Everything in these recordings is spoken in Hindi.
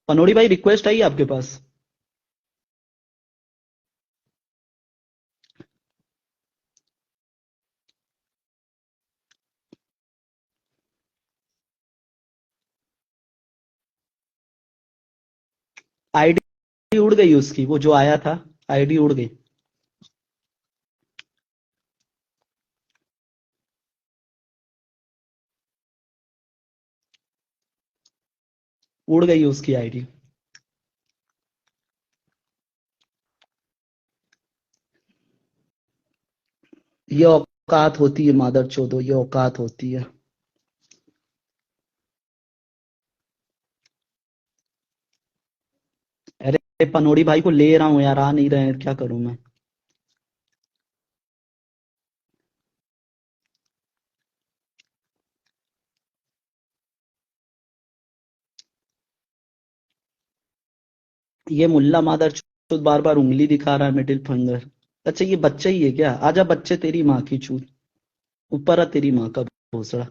पनोड़ी भाई, रिक्वेस्ट आई आपके पास? आईडी उड़ गई उसकी, वो जो आया था, आईडी उड़ गई। उड़ गई उसकी आईडी। ये औकात होती है मादर चोदो, ये औकात होती है। अरे पनोड़ी भाई को ले रहा हूँ यार, आ नहीं रहे हैं, क्या करूं मैं। ये मुल्ला मादर चोद बार बार उंगली दिखा रहा है, मिडिल फिंगर। अच्छा ये बच्चा ही है क्या? आजा बच्चे, तेरी माँ की चूत। ऊपर आ तेरी माँ का भोसड़ा।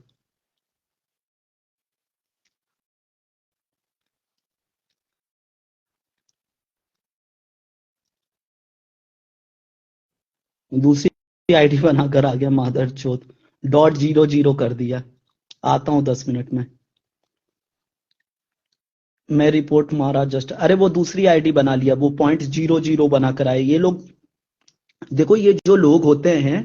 दूसरी आईडी बनाकर आ गया मादर चोद। .00 कर दिया। आता हूँ 10 मिनट में। मैं रिपोर्ट मारा जस्ट। अरे वो दूसरी आईडी बना लिया, वो .00 बनाकर आए ये लोग। देखो ये जो लोग होते हैं,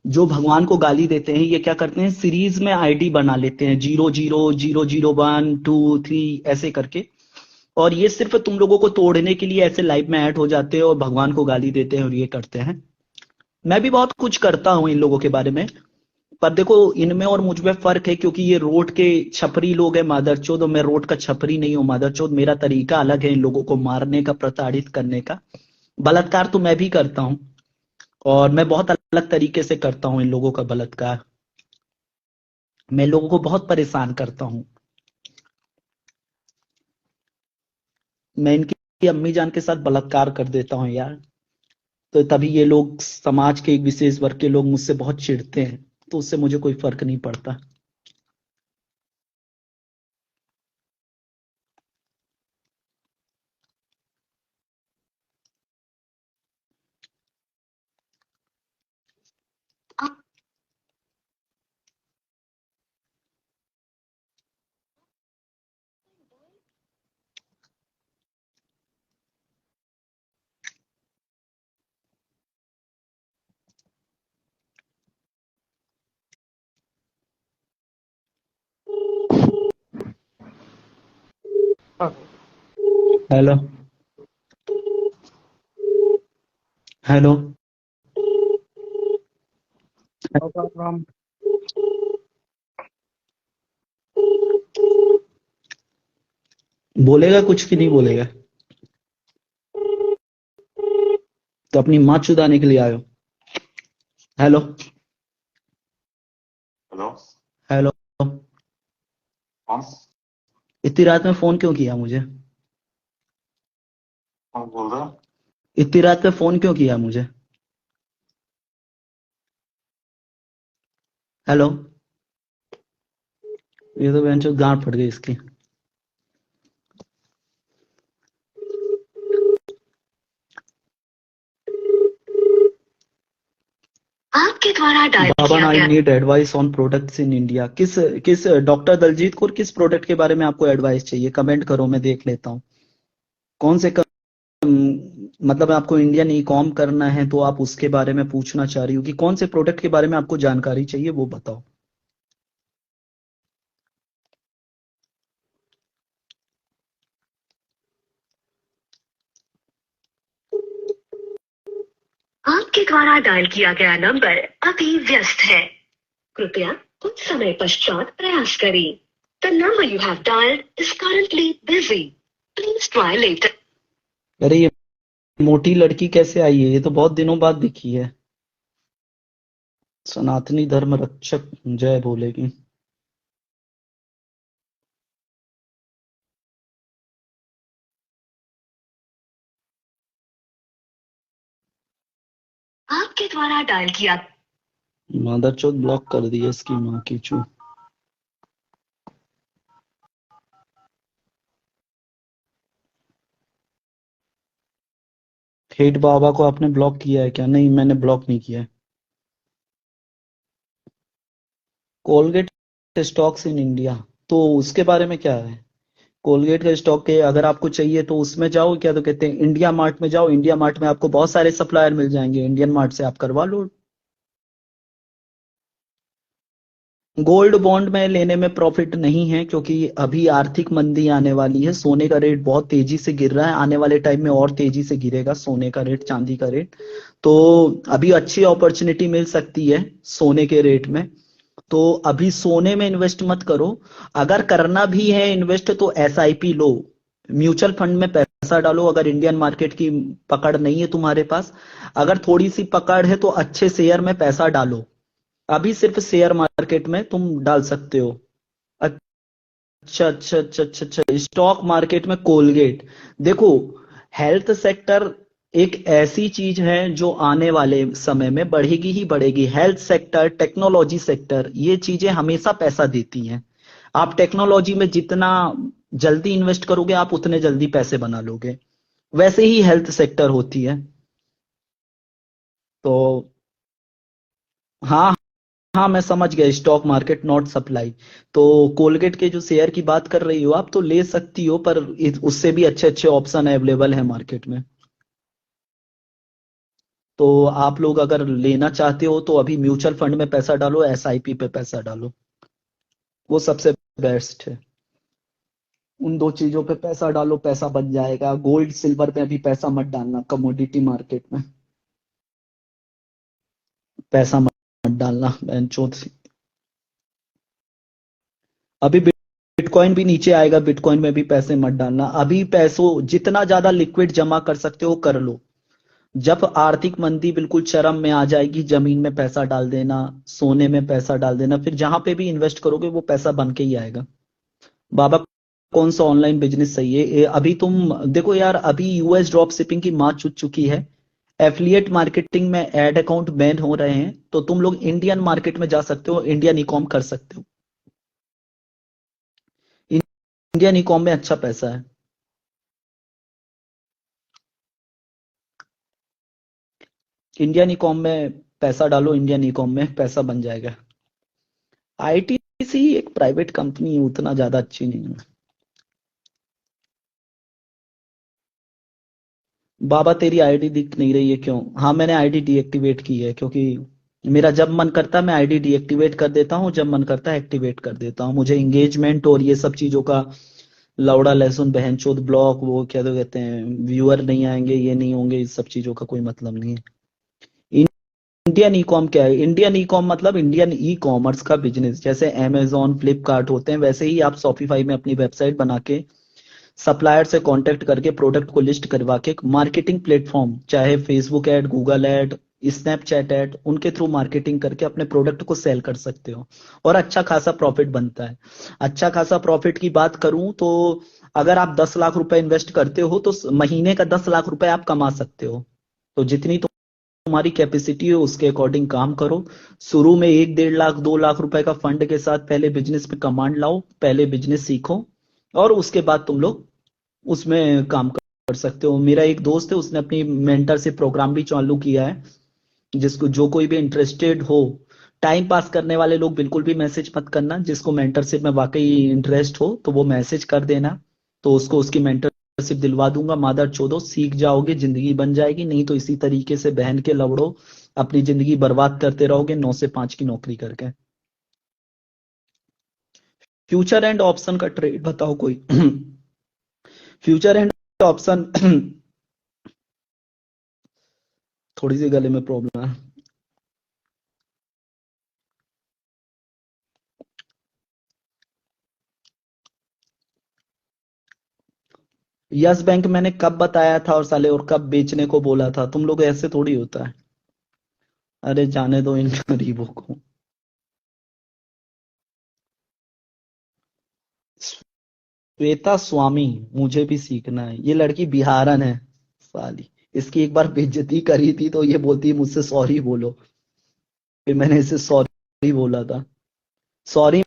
जो भगवान को गाली देते हैं, ये क्या करते हैं, सीरीज में आईडी बना लेते हैं, 00 001 2 3 ऐसे करके। और ये सिर्फ तुम लोगों को तोड़ने के लिए ऐसे लाइव में ऐड हो जाते हैं और भगवान को गाली देते हैं और ये करते हैं। मैं भी बहुत कुछ करता हूँ इन लोगों के बारे में। पर देखो इनमें और मुझ में फर्क है, क्योंकि ये रोड के छपरी लोग हैं मादरचोद, और मैं रोड का छपरी नहीं हूँ मादरचोद। मेरा तरीका अलग है इन लोगों को मारने का, प्रताड़ित करने का। बलात्कार तो मैं भी करता हूँ, और मैं बहुत अलग तरीके से करता हूँ इन लोगों का बलात्कार। मैं लोगों को बहुत परेशान करता हूँ। मैं इनकी अम्मी जान के साथ बलात्कार कर देता हूँ यार। तो तभी ये लोग, समाज के एक विशेष वर्ग के लोग मुझसे बहुत चिढ़ते हैं। तो उससे मुझे कोई फर्क नहीं पड़ता। हेलो। हेलो। बोलेगा कुछ कि नहीं बोलेगा? तो अपनी माँ चुदाने के लिए आयो। हेलो। हेलो। हेलो। कौन? इतनी रात में फोन क्यों किया मुझे? कौन बोल रहा? इतनी रात में फोन क्यों किया मुझे? हेलो। ये तो बेंचो गांड फट गई इसकी। आपके द्वारा डायल बाबा किया आई गया। Need advice on products in India. किस किस डॉक्टर दलजीत को किस प्रोडक्ट के बारे में आपको एडवाइस चाहिए? कमेंट करो, मैं देख लेता हूँ। कौन से मतलब आपको इंडियन ई कॉम करना है तो आप उसके बारे में पूछना चाह रही हो, कि कौन से प्रोडक्ट के बारे में आपको जानकारी चाहिए, वो बताओ। आपके द्वारा डायल किया गया नंबर अभी व्यस्त है, कृपया कुछ समय पश्चात प्रयास करें। The number you have dialled is currently busy, please try later. अरे ये मोटी लड़की कैसे आई है? ये तो बहुत दिनों बाद दिखी है। सनातनी धर्म रक्षक जय बोलेगी। आपके द्वारा डायल किया। मादरचोद ब्लॉक कर दिया इसकी माँ की चू। हेट बाबा को आपने ब्लॉक किया है क्या? नहीं, मैंने ब्लॉक नहीं किया है। कोलगेट स्टॉक्स इन इंडिया, तो उसके बारे में क्या है? कोलगेट का स्टॉक के अगर आपको चाहिए तो उसमें जाओ, क्या तो कहते हैं, इंडिया मार्ट में जाओ। इंडिया मार्ट में आपको बहुत सारे सप्लायर मिल जाएंगे, इंडियन मार्ट से आप करवा लो। गोल्ड बॉन्ड में लेने में प्रॉफिट नहीं है, क्योंकि अभी आर्थिक मंदी आने वाली है। सोने का रेट बहुत तेजी से गिर रहा है, आने वाले टाइम में और तेजी से गिरेगा सोने का रेट, चांदी का रेट। तो अभी अच्छी अपॉर्चुनिटी मिल सकती है सोने के रेट में। तो अभी सोने में इन्वेस्ट मत करो। अगर करना भी है इन्वेस्ट तो एसआईपी लो, म्यूचुअल फंड में पैसा डालो। अगर इंडियन मार्केट की पकड़ नहीं है तुम्हारे पास, अगर थोड़ी सी पकड़ है तो अच्छे शेयर में पैसा डालो। अभी सिर्फ शेयर मार्केट में तुम डाल सकते हो। अच्छा अच्छा अच्छा अच्छा अच्छा, स्टॉक मार्केट में कोलगेट। देखो, हेल्थ सेक्टर एक ऐसी चीज है जो आने वाले समय में बढ़ेगी ही बढ़ेगी। हेल्थ सेक्टर, टेक्नोलॉजी सेक्टर, ये चीजें हमेशा पैसा देती हैं। आप टेक्नोलॉजी में जितना जल्दी इन्वेस्ट करोगे आप उतने जल्दी पैसे बना लोगे। वैसे ही हेल्थ सेक्टर होती है। तो हाँ, हाँ मैं समझ गया, स्टॉक मार्केट नॉट सप्लाई। तो कोलगेट के जो शेयर की बात कर रही हो आप, तो ले सकती हो, पर उससे भी अच्छे अच्छे ऑप्शन अवेलेबल है मार्केट में। तो आप लोग अगर लेना चाहते हो तो अभी म्यूचुअल फंड में पैसा डालो, एसआईपी पे पैसा डालो, वो सबसे बेस्ट है। उन दो चीजों पे पैसा डालो, पैसा बन जाएगा। गोल्ड सिल्वर में अभी पैसा मत डालना, कमोडिटी मार्केट में पैसा मत डालना बेंचोद। अभी बिटकॉइन भी नीचे आएगा, बिटकॉइन में भी पैसे मत डालना। अभी पैसों जितना ज्यादा लिक्विड जमा कर सकते हो कर लो। जब आर्थिक मंदी बिल्कुल चरम में आ जाएगी, जमीन में पैसा डाल देना, सोने में पैसा डाल देना, फिर जहां पे भी इन्वेस्ट करोगे वो पैसा बन के ही आएगा। बाबा, कौन सा ऑनलाइन बिजनेस सही है? अभी तुम देखो यार, अभी यूएस ड्रॉप शिपिंग की मार चुक चुकी है। एफिलिएट मार्केटिंग में एड अकाउंट बैन हो रहे हैं, तो तुम लोग इंडियन मार्केट में जा सकते हो, इंडियन ई कॉम कर सकते हो। इंडियन ई कॉम में अच्छा पैसा है। इंडियन ई कॉम में पैसा डालो, इंडियन ई कॉम में पैसा बन जाएगा। आईटीसी एक प्राइवेट कंपनी है, उतना ज्यादा अच्छी नहीं है। बाबा तेरी आईडी दिख नहीं रही है क्यों? हाँ, मैंने आईडी डीएक्टिवेट की है, क्योंकि मेरा जब मन करता है मैं आईडी डीएक्टिवेट कर देता हूँ, जब मन करता है एक्टिवेट कर देता हूँ। मुझे एंगेजमेंट और ये सब चीजों का लौड़ा लहसुन बहनचोद ब्लॉक, वो क्या तो कहते हैं, व्यूअर नहीं आएंगे, ये नहीं होंगे, इस सब चीजों का कोई मतलब नहीं है। इंडियन ई कॉम क्या है? इंडियन ई कॉम मतलब इंडियन ई कॉमर्स का बिजनेस। जैसे अमेजोन, फ्लिपकार्ट होते हैं, वैसे ही आप शॉपिफाई में अपनी वेबसाइट बना के सप्लायर से कांटेक्ट करके प्रोडक्ट को लिस्ट करवा के मार्केटिंग प्लेटफॉर्म, चाहे Facebook ad, Google add, Snapchat add, उनके थ्रू मार्केटिंग करके अपने प्रोडक्ट को सेल कर सकते हो। और अच्छा खासा प्रॉफिट बनता है। अच्छा खासा प्रॉफिट की बात करूं तो अगर आप 10 लाख रुपए इन्वेस्ट करते हो तो महीने का 10 लाख रुपए आप कमा सकते हो। तो जितनी तुम्हारी कैपेसिटी है उसके अकॉर्डिंग काम करो। शुरू में 1 1.5 लाख 2 लाख रुपए का फंड के साथ पहले बिजनेस पे कमांड लाओ, पहले बिजनेस सीखो, और उसके बाद तुम लोग उसमें काम कर सकते हो। मेरा एक दोस्त है, उसने अपनी मेंटरशिप प्रोग्राम भी चालू किया है। जिसको जो कोई भी इंटरेस्टेड हो, टाइम पास करने वाले लोग बिल्कुल भी मैसेज मत करना। जिसको मेंटरशिप में वाकई इंटरेस्ट हो तो वो मैसेज कर देना, तो उसको उसकी मेंटरशिप दिलवा दूंगा। मादर चोदो, सीख जाओगे, जिंदगी बन जाएगी। नहीं तो इसी तरीके से बहन के लवड़ो अपनी जिंदगी बर्बाद करते रहोगे 9 से 5 की नौकरी करके। फ्यूचर एंड ऑप्शन का ट्रेड बताओ कोई। Future and option. थोड़ी सी गले में प्रॉब्लम है। यस बैंक मैंने कब बताया था और साले, और कब बेचने को बोला था? तुम लोग ऐसे थोड़ी होता है। अरे जाने दो इन गरीबों को। श्वेता स्वामी, मुझे भी सीखना है। ये लड़की बिहारन है साली। इसकी एक बार बेइज्जती करी थी तो ये बोलती है मुझसे सॉरी बोलो। फिर मैंने इसे सॉरी बोला था। सॉरी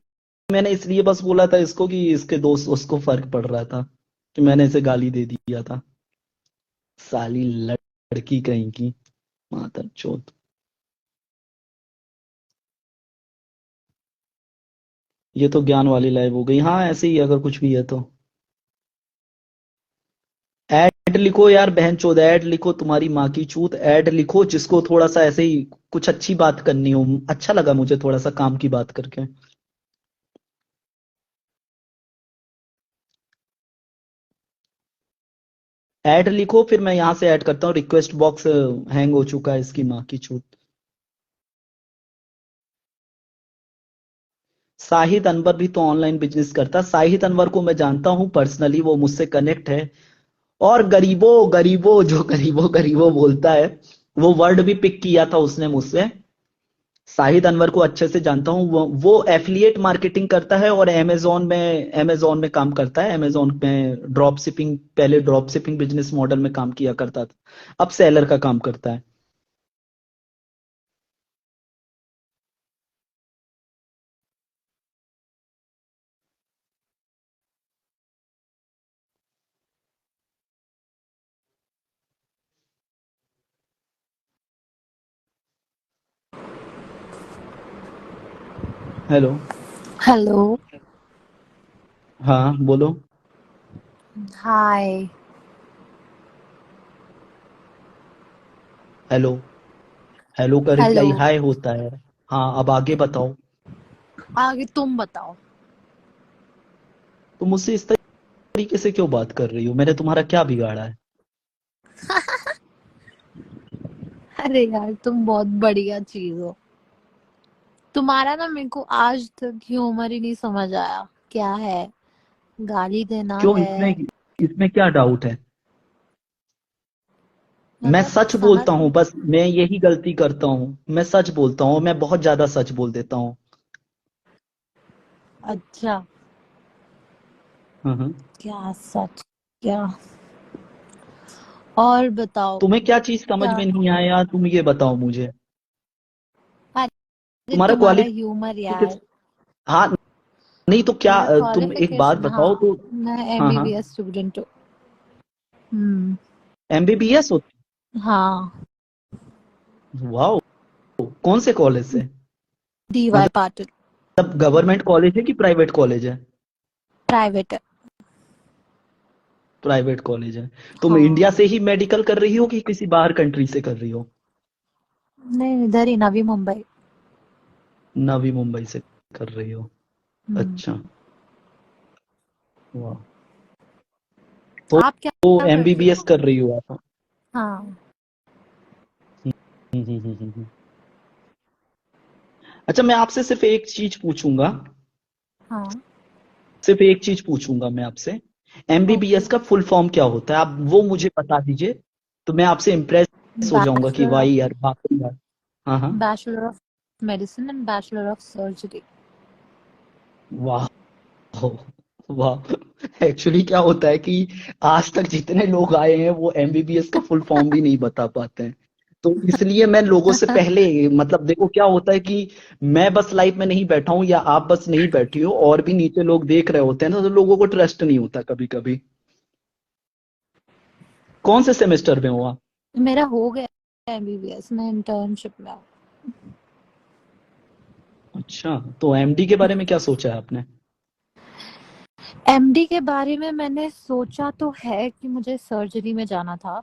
मैंने इसलिए बस बोला था इसको कि इसके दोस्त उसको फर्क पड़ रहा था कि मैंने इसे गाली दे दिया था। साली लड़की कहीं की माता चोद। ये तो ज्ञान वाली लाइव हो गई। हाँ ऐसे ही अगर कुछ भी है तो ऐड लिखो यार, बहन चोद ऐड लिखो, तुम्हारी माँ की चूत ऐड लिखो, जिसको थोड़ा सा ऐसे ही कुछ अच्छी बात करनी हो। अच्छा लगा मुझे थोड़ा सा काम की बात करके। ऐड लिखो, फिर मैं यहाँ से ऐड करता हूँ। रिक्वेस्ट बॉक्स हैंग हो चुका है, इसकी माँ की चूत। शाहिद अनवर भी तो ऑनलाइन बिजनेस करता है। शाहिद अनवर को मैं जानता हूँ पर्सनली, वो मुझसे कनेक्ट है। और गरीबों गरीबों जो गरीबों गरीबों बोलता है, वो वर्ड भी पिक किया था उसने मुझसे। शाहिद अनवर को अच्छे से जानता हूँ। वो एफिलिएट मार्केटिंग करता है और अमेजोन में काम करता है। अमेजोन में ड्रॉप शिपिंग, पहले ड्रॉप शिपिंग बिजनेस मॉडल में काम किया करता था, अब सेलर का काम करता है। हेलो। हेलो। हाँ बोलो। हाय। हेलो। हेलो का हेलो। रिप्लाई हाय होता है। हाँ अब आगे बताओ। आगे तुम बताओ। तुम मुझसे इस तरीके से क्यों बात कर रही हो? मैंने तुम्हारा क्या बिगाड़ा है? अरे यार तुम बहुत बढ़िया चीज हो। तुम्हारा ना मेरे को आज तक ह्यूमर ही नहीं समझ आया, क्या है? गाली देना क्यों, है? इसमें इसमें क्या डाउट है? मैं मतलब सच समझ। बोलता हूँ, बस मैं यही गलती करता हूँ। मैं सच बोलता हूँ, मैं बहुत ज्यादा सच बोल देता हूँ। अच्छा। हाँ। क्या सच? क्या? और बताओ। तुम्हें क्या चीज समझ क्या? में नहीं आया, तुम ये बताओ मुझे। अरे तुम्हारा तुम्हारा ह्यूमर क्वालिफिकेशन। यार। हाँ। नहीं तो क्या, मेरा तुम एक बात क्वालिफिकेशन, बताओ हाँ। तो। मैं हाँ हाँ। एमबीबीएस स्टूडेंट हूँ। हम्म। एमबीबीएस हो? हाँ। वाह। कौन से कॉलेज से? डीवाई पाटिल। मतलब गवर्नमेंट कॉलेज है कि प्राइवेट कॉलेज है? प्राइवेट है। प्राइवेट कॉलेज है। तुम इंडिया हाँ। से ही मेडिकल कर रही हो कि किसी बाहर कंट्री से कर रही हो? नहीं, इधर ही नवी मुंबई। नवी मुंबई से कर रही हो? हम्म। अच्छा। वाह। आप क्या तो क्या करते एमबीबीएस हो? कर रही हो आप? हाँ। हम्म। अच्छा, मैं आपसे सिर्फ एक चीज पूछूंगा। हाँ। सिर्फ एक चीज पूछूंगा मैं आपसे। ओके। एमबीबीएस का फुल फॉर्म क्या होता है, आप वो मुझे बता दीजिए। तो मैं आपसे इम्प्रेस हो जाऊंगा कि बैचलर वाह ऑफ यार, वाकई यार। हाँ हाँ। Bachelor of medicine and bachelor of surgery. वाह। वाह। एक्चुअली क्या होता है कि आज तक जितने लोग आए हैं वो एमबीबीएस का फुल फॉर्म भी नहीं बता पाते हैं। तो इसलिए मैं लोगों से पहले, मतलब देखो क्या होता है कि मैं बस लाइव में नहीं बैठा हूं या आप बस नहीं बैठी हो, और भी नीचे लोग देख रहे होते हैं ना, तो लोगों को ट्रस्ट नहीं होता कभी कभी। कौन से सेमेस्टर में हो आप? मेरा हो गया एमबीबीएस, मैं इंटर्नशिप में हूँ। अच्छा, तो एमडी के बारे में क्या सोचा है आपने? एमडी के बारे में मैंने सोचा तो है कि मुझे सर्जरी में जाना था,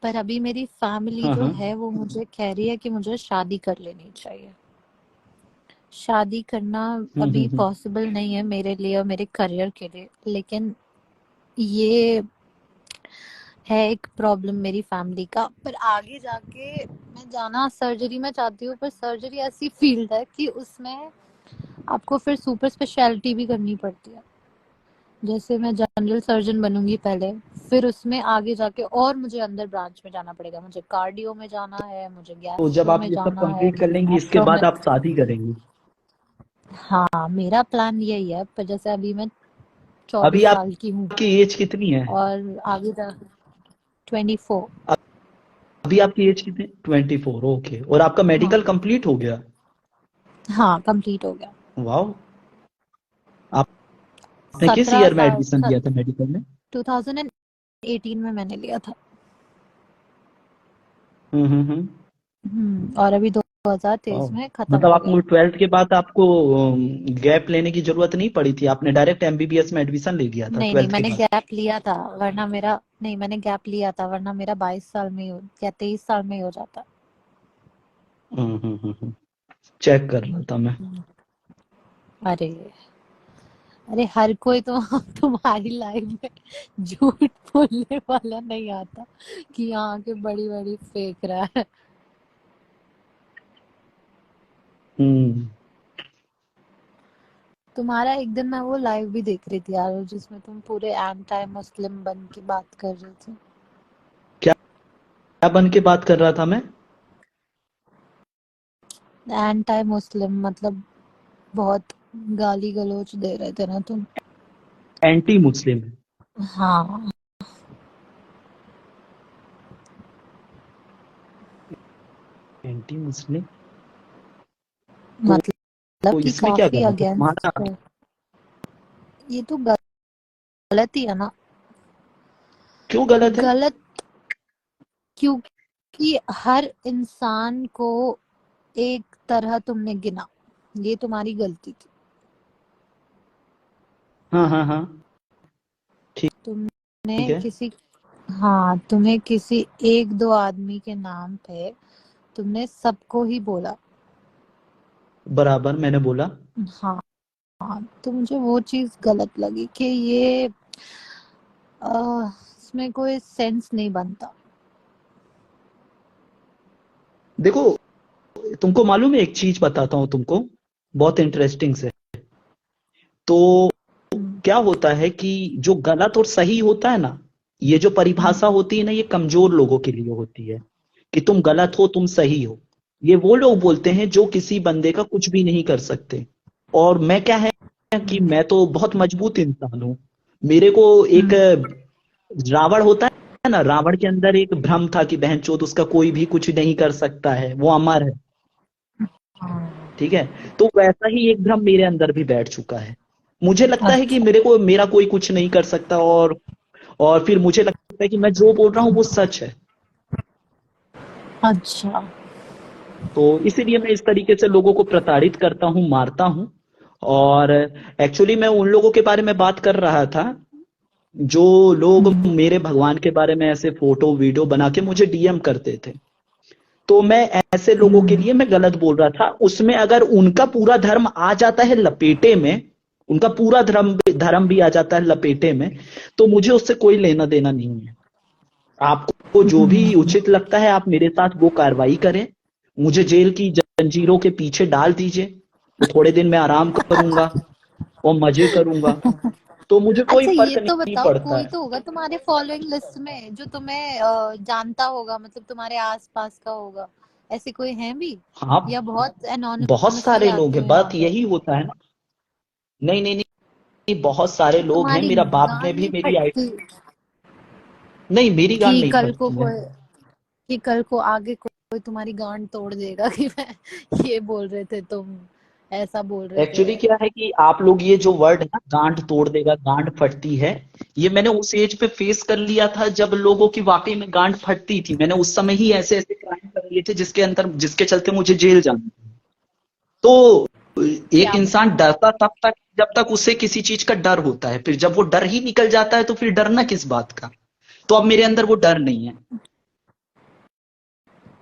पर अभी मेरी फैमिली हाँ जो हाँ। है वो मुझे कह रही है कि मुझे शादी कर लेनी चाहिए। शादी करना अभी हम्म। पॉसिबल नहीं है मेरे लिए और मेरे करियर के लिए, लेकिन ये है एक प्रॉब्लम मेरी फैमिली का। पर आगे जाके मैं जाना सर्जरी में चाहती हूँ, पर सर्जरी ऐसी फील्ड है कि उसमें आपको फिर सुपर स्पेशलिटी भी करनी पड़ती है। जैसे मैं जनरल सर्जन बनूंगी पहले, फिर उसमें आगे जाके और मुझे अंदर ब्रांच में जाना पड़ेगा। मुझे कार्डियो में जाना है, मुझे तो जब गैस्ट्रो आप में ये सब जाना है, कंप्लीट कर मुझे लेंगे, इसके नेफ्रो बाद में। आप शादी करेंगे? हाँ, मेरा प्लान यही है, पर जैसे अभी मैं अभी 24 साल की हूँ आपकी एज कितनी है? और आगे जा 24। अभी आपकी एज कितनी? 24, ओके। और आपका हाँ। मेडिकल कंप्लीट हो गया? हाँ, कंप्लीट हो गया। वाह। आपने किस 17 ईयर में साल एडमिशन लिया था मेडिकल में? 2018 में मैंने लिया था। और अभी 2023 वाह। में खत्म मतलब हो आपको गया। 12th के बाद आपको गैप लेने की जरूरत नहीं पड़ी थी, आपने डायरेक्ट एमबीबीएस में एडमिशन ले लिया था नहीं 12th के मैंने बाद? गैप लिया था, वरना मेरा नहीं मैंने गैप लिया था वरना मेरा 22 साल में या 23 साल में ही हो जाता। चेक कर रहा था मैं। अरे अरे हर कोई तो तुम्हारी लाइफ में झूठ बोलने वाला नहीं आता कि यहाँ के बड़ी बड़ी फेंक रहा है। हम्म तुम्हारा एक दिन मैं वो लाइव भी देख रही थी यार, जिसमें तुम पूरे एंटी मुस्लिम बन की बात कर रहे थे। क्या बन के बात कर रहा था मैं? एंटी मुस्लिम मतलब बहुत गाली गलौज दे रहे थे ना तुम। Anti Muslim? हाँ एंटी मुस्लिम? मतलब तो कि इसमें क्या काफी गलत है अगेंस्ट तुम्हारा? है। ये तो गलत ही है ना। क्यों गलत है? गलत क्योंकि हर इंसान को एक तरह तुमने गिना, ये तुम्हारी गलती थी। हाँ हाँ हाँ, तुमने ठीक है। किसी हाँ तुम्हें किसी एक दो आदमी के नाम पे तुमने सबको ही बोला। बराबर मैंने बोला। हाँ हाँ, तो मुझे वो चीज गलत लगी कि ये इसमें कोई सेंस नहीं बनता। देखो, तुमको मालूम है, एक चीज बताता हूँ तुमको, बहुत इंटरेस्टिंग से। तो हम्म, क्या होता है कि जो गलत और सही होता है ना, ये जो परिभाषा होती है ना, ये कमजोर लोगों के लिए होती है कि तुम गलत हो, तुम सही हो। ये वो लोग बोलते हैं जो किसी बंदे का कुछ भी नहीं कर सकते। और मैं क्या है कि हम्म, मैं तो बहुत मजबूत इंसान हूं। मेरे को एक हम्म, रावण होता है ना, रावण के अंदर एक भ्रम था कि बहन चोद उसका कोई भी कुछ नहीं कर सकता है, वो अमर है। हाँ, ठीक है। तो वैसा ही एक भ्रम मेरे अंदर भी बैठ चुका है। मुझे लगता है कि अच्छा मेरा कोई कुछ नहीं कर सकता, और फिर मुझे लगता है कि मैं जो बोल रहा हूँ वो सच है। अच्छा। तो इसीलिए मैं इस तरीके से लोगों को प्रताड़ित करता हूँ, मारता हूँ। और एक्चुअली मैं उन लोगों के बारे में बात कर रहा था जो लोग हम्म, मेरे भगवान के बारे में ऐसे फोटो वीडियो बना के मुझे डीएम करते थे। तो मैं ऐसे लोगों के हम्म, लिए मैं गलत बोल रहा था। उसमें अगर उनका पूरा धर्म आ जाता है लपेटे में, उनका पूरा धर्म भी आ जाता है लपेटे में, तो मुझे उससे कोई लेना देना नहीं है। आपको जो भी हम्म, उचित लगता है आप मेरे साथ वो कार्रवाई करें। मुझे जेल की जंजीरों के पीछे डाल दीजिए, तो थोड़े दिन मैं आराम करूंगा और मजे करूंगा। तो मुझे कोई अच्छा ये फर्क तो नहीं बताओ, पड़ता कोई है। तो होगा तुम्हारे फॉलोइंग लिस्ट में जो तुम्हें जानता होगा, मतलब तुम्हारे आसपास का होगा। ऐसे कोई है भी हाँ, या बहुत बहुत एनोनिमसली सारे लोग आते हैं, हो यहाँ बात पे? यही होता है ना। नहीं नहीं नहीं, बहुत सारे तो लोग हैं। तुम्हारी मेरा बाप ने गांड भी नहीं मेरी आई, फटती नहीं मेरी गांड कि नहीं कल को फटती है। कोई कि कल को आगे कोई तुम्हारी गांड तोड़ देगा कि मैं ये बोल रहे थे तुम ऐसा बोल रहे थे। एक्चुअली क्या है कि आप लोग ये जो वर्ड है ना, गांड तोड़ देगा, गांड फटती है, ये मैंने उस एज पे फेस कर लिया था जब लोगों की वाकई में गांड फटती थी। मैंने उस समय ही ऐसे ऐसे क्राइम कर लिए थे जिसके चलते मुझे जेल जाना था। तो एक क्या इंसान डरता तब तक जब तक उसे किसी चीज का डर होता है, फिर जब वो डर ही निकल जाता है तो फिर डरना किस बात का? तो अब मेरे अंदर वो डर नहीं है।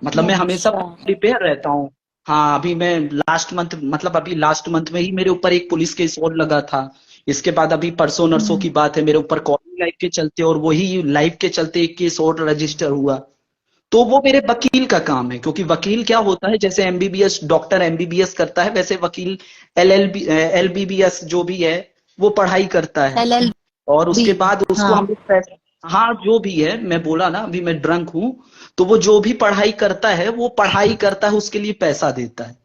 मतलब मैं हमेशा अच्छा। प्रिपेयर रहता हूँ। हाँ, अभी मैं लास्ट मंथ, मतलब अभी लास्ट मंथ में ही मेरे ऊपर एक पुलिस केस और लगा था। इसके बाद अभी परसों नरसों की हम्म, बात है, मेरे ऊपर कॉलिंग लाइव के चलते और वही लाइव के चलते एक केस और रजिस्टर हुआ। तो वो मेरे वकील का काम है, क्योंकि वकील क्या होता है, जैसे एमबीबीएस डॉक्टर एमबीबीएस करता है, वैसे वकील एलबीबीएस जो भी है वो पढ़ाई करता है। और LLB। उसके बाद उसको हाँ हम लोग पैसे, हाँ जो भी है, मैं बोला ना अभी मैं ड्रंक हूं। तो वो जो भी पढ़ाई करता है वो पढ़ाई करता है, उसके लिए पैसा देता है।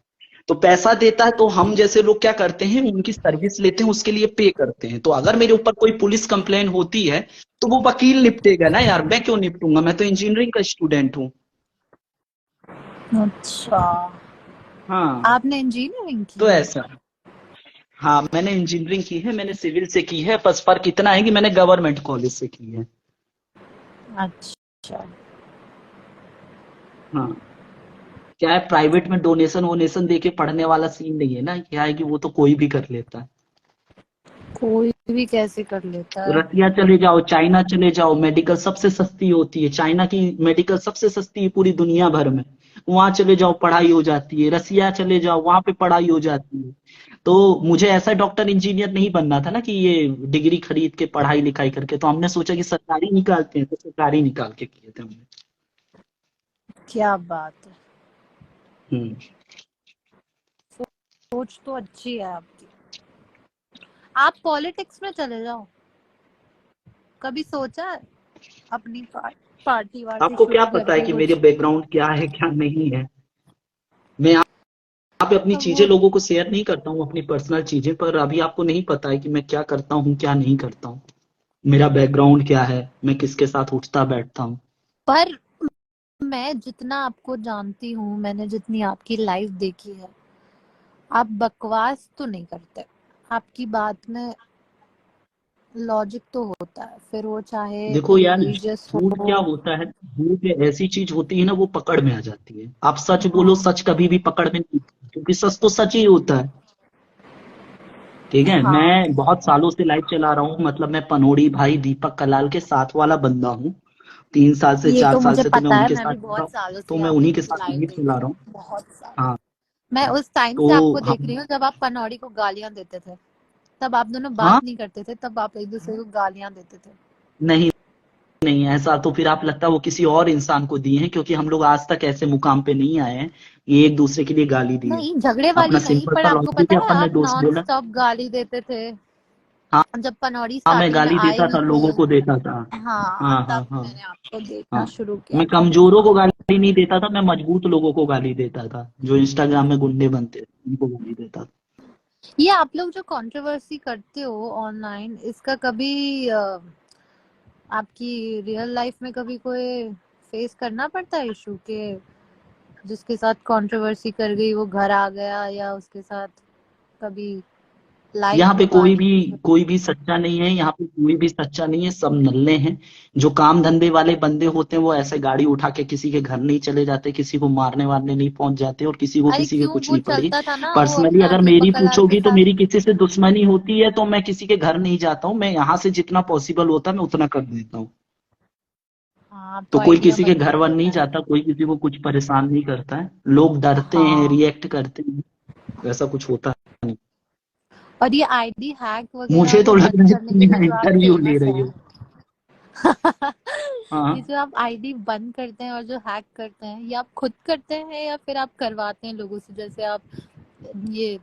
तो पैसा देता है तो हम जैसे लोग क्या करते हैं, उनकी सर्विस लेते हैं, उसके लिए पे करते हैं। तो अगर मेरे ऊपर कोई पुलिस कंप्लेन होती है तो वो वकील निपटेगा ना यार, मैं क्यों निपटूंगा? मैं तो इंजीनियरिंग का स्टूडेंट हूँ। अच्छा, हाँ, आपने इंजीनियरिंग की तो है? ऐसा। हाँ, मैंने इंजीनियरिंग की है, मैंने सिविल से की है, बस फर्क इतना है कि मैंने गवर्नमेंट कॉलेज से की है। अच्छा। हाँ, क्या है, प्राइवेट में डोनेशन वोनेशन दे के पढ़ने वाला सीन नहीं है ना, क्या है कि वो तो कोई भी कर लेता है। कोई भी कैसे कर लेता है। रसिया चले जाओ, चाइना चले जाओ, मेडिकल सबसे सस्ती होती है, चाइना की मेडिकल सबसे सस्ती है पूरी दुनिया भर में। वहां चले जाओ पढ़ाई हो जाती है, रसिया चले जाओ वहां पे पढ़ाई हो जाती है। तो मुझे ऐसा डॉक्टर इंजीनियर नहीं बनना था ना कि ये डिग्री खरीद के पढ़ाई लिखाई करके, तो हमने सोचा कि सरकारी निकालते हैं, तो सरकारी निकाल के किए थे हमने। क्या बात है, हम्म। सोच तो अच्छी है आपकी। आप पॉलिटिक्स में चले जाओ, कभी सोचा है अपनी पार्टी वार्टी आपको क्या शुरू पता है करके कि मेरे कुछ। बैकग्राउंड क्या है क्या नहीं है। मैं यहाँ पे अपनी तो चीजें वो लोगों को शेयर नहीं करता हूँ, अपनी पर्सनल चीजें, पर अभी आपको नहीं पता है कि मैं क्या करता हूँ क्या नहीं करता हूँ, मेरा बैकग्राउंड क्या है, मैं किसके साथ उठता बैठता हूँ। पर मैं जितना आपको जानती हूँ, मैंने जितनी आपकी लाइफ देखी है, आप बकवास तो नहीं करते। आपकी बात में लॉजिक तो होता है, फिर वो चाहे देखो यार, रिलीजियस झूठ क्या हो। होता है, झूठ ऐसी चीज होती है ना, वो पकड़ में आ जाती है। आप सच बोलो, हाँ सच कभी भी पकड़ में नहीं आती, क्योंकि सच तो सच ही होता है। ठीक है, हाँ, मैं बहुत सालों से लाइव चला रहा हूँ, मतलब मैं पनोड़ी भाई दीपक कलाल के साथ वाला बंदा हूँ। 3 साल से ये 4 तो साल मुझे से तो मैं पता है, उनके मैं साथ भी चल रहा बहुत हूँ, सालों तो से मैं उन्हीं के आपकी साथ लाइव लाइव देख चला रही रहा हूँ। हूँ, बहुत सालों। हाँ, मैं उस टाइम से तो आपको देख रही हम, हूँ जब आप पनौड़ी को गालियां देते थे। तब आप दोनों बात हाँ, नहीं करते थे, तब आप एक दूसरे को गालियां देते थे। नहीं नहीं, ऐसा तो फिर आप लगता है वो किसी और इंसान को दिए हैं, क्योंकि हम लोग आज तक ऐसे मुकाम पे नहीं आए हैं ये एक दूसरे के लिए गाली दिए। नहीं, झगड़े अपना वाली नहीं, सिंपल पर सा आपको लॉजिक पता है, है अपन ने आप दोस्त नॉन बोला। स्टॉप गाली देते थे। हाँ, जब पनौड़ी हाँ, मैं स्टार्टिंग में गाली आए देता ही था, थे। लोगों को देता था। हाँ, हाँ, हाँ, तब हाँ, मैंने आपको देखना हाँ। शुरू किया मैं था। कमजोरों को गाली नहीं देता था, मैं मजबूत लोगों को गाली देता था, जो इंस्टाग्राम में गुंडे बनते थे उनको गाली देता था। ये आप लोग जो कंट्रोवर्सी करते हो ऑनलाइन, इसका कभी आपकी रियल लाइफ में कभी कोई फेस करना पड़ता है इशू के, जिसके साथ कंट्रोवर्सी कर गई वो घर आ गया, या उसके साथ कभी लाइफ यहाँ पे में बात हुई? कोई भी सच्चा नहीं है, यहाँ पे कोई भी सच्चा नहीं है, सब नल्ले हैं। जो काम धंधे वाले बंदे होते हैं वो ऐसे गाड़ी उठा के किसी के घर नहीं चले जाते, किसी को मारने वारने नहीं पहुंच जाते, और किसी को अरे किसी के क्यों, कुछ वो नहीं पड़ी। चलता था ना, वो पर्सनली अपना अगर मेरी दीपक कलाल के पूछोगी तो साथ। मेरी किसी से दुश्मनी होती है तो मैं किसी के घर नहीं जाता हूँ, मैं यहाँ से जितना पॉसिबल होता है मैं उतना कर देता हूँ। हाँ, तो आपको कोई आइडिया किसी के बन घर वर चुकी नहीं है। जाता, कोई किसी को कुछ परेशान नहीं करता है, लोग डरते हैं, हाँ, रिएक्ट करते हैं, वैसा कुछ होता नहीं। और ये आईडी हैक वगैरह मुझे ये तो लग बंद रहा है करने तुम के लिए यहाँ जो आप इंटरव्यू ले फेमस रही हैं। हो। हाँ, ये जो आप आईडी बंद करते हैं और जो हैक करते हैं, ये आप खुद करते हैं या फिर आप करवाते हैं लोगों से, जैसे आप ये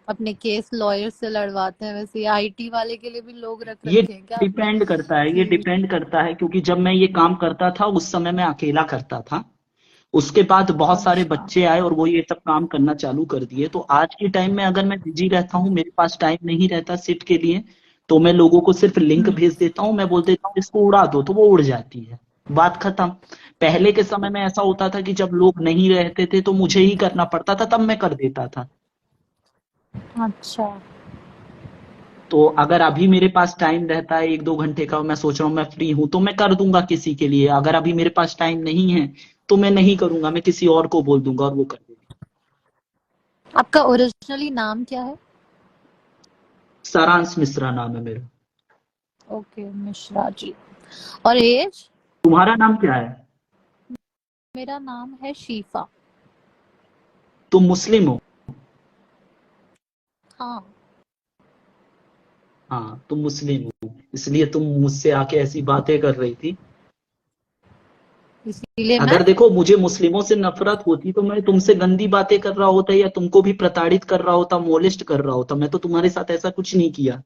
अपने केस लॉयर से लड़वाते हैं, वैसे आईटी वाले के लिए भी लोग रख ये रखे हैं क्या आपने डिपेंड करता है, ये कि? डिपेंड करता है, क्योंकि जब मैं ये काम करता था उस समय मैं अकेला करता था। उसके बाद बहुत सारे अच्छा, बच्चे आए और वो ये सब काम करना चालू कर दिए, तो आज के टाइम में अगर मैं बिजी रहता हूँ, मेरे पास टाइम नहीं रहता सिट के लिए, तो मैं लोगों को सिर्फ लिंक भेज देता हूँ, मैं बोल देता हूँ इसको उड़ा दो, तो वो उड़ जाती है, बात खत्म। पहले के समय में ऐसा होता था कि जब लोग नहीं रहते थे तो मुझे ही करना पड़ता था, तब मैं कर देता था। अच्छा। तो अगर अभी मेरे पास टाइम रहता है 1-2 घंटे का, मैं सोच रहा हूँ मैं फ्री हूं, तो मैं कर दूंगा किसी के लिए। अगर अभी मेरे पास टाइम नहीं है तो मैं नहीं करूंगा, मैं किसी और को बोल दूंगा और वो कर देगा। आपका ओरिजिनली नाम क्या है? सारांश मिश्रा नाम है मेरा। ओके, मिश्रा जी। और एज? तुम्हारा नाम क्या है? मेरा नाम है शीफा। तुम मुस्लिम हो? हाँ, हाँ, तुम मुस्लिम हो, इसलिए तुम मुझसे आके ऐसी बातें कर रही थी। इसीलिए मैं। अगर देखो मुझे मुस्लिमों से नफरत होती तो मैं तुमसे गंदी बातें कर रहा होता, या तुमको भी प्रताड़ित कर रहा होता, मोलेस्ट कर रहा होता, मैं तो तुम्हारे साथ ऐसा कुछ नहीं किया।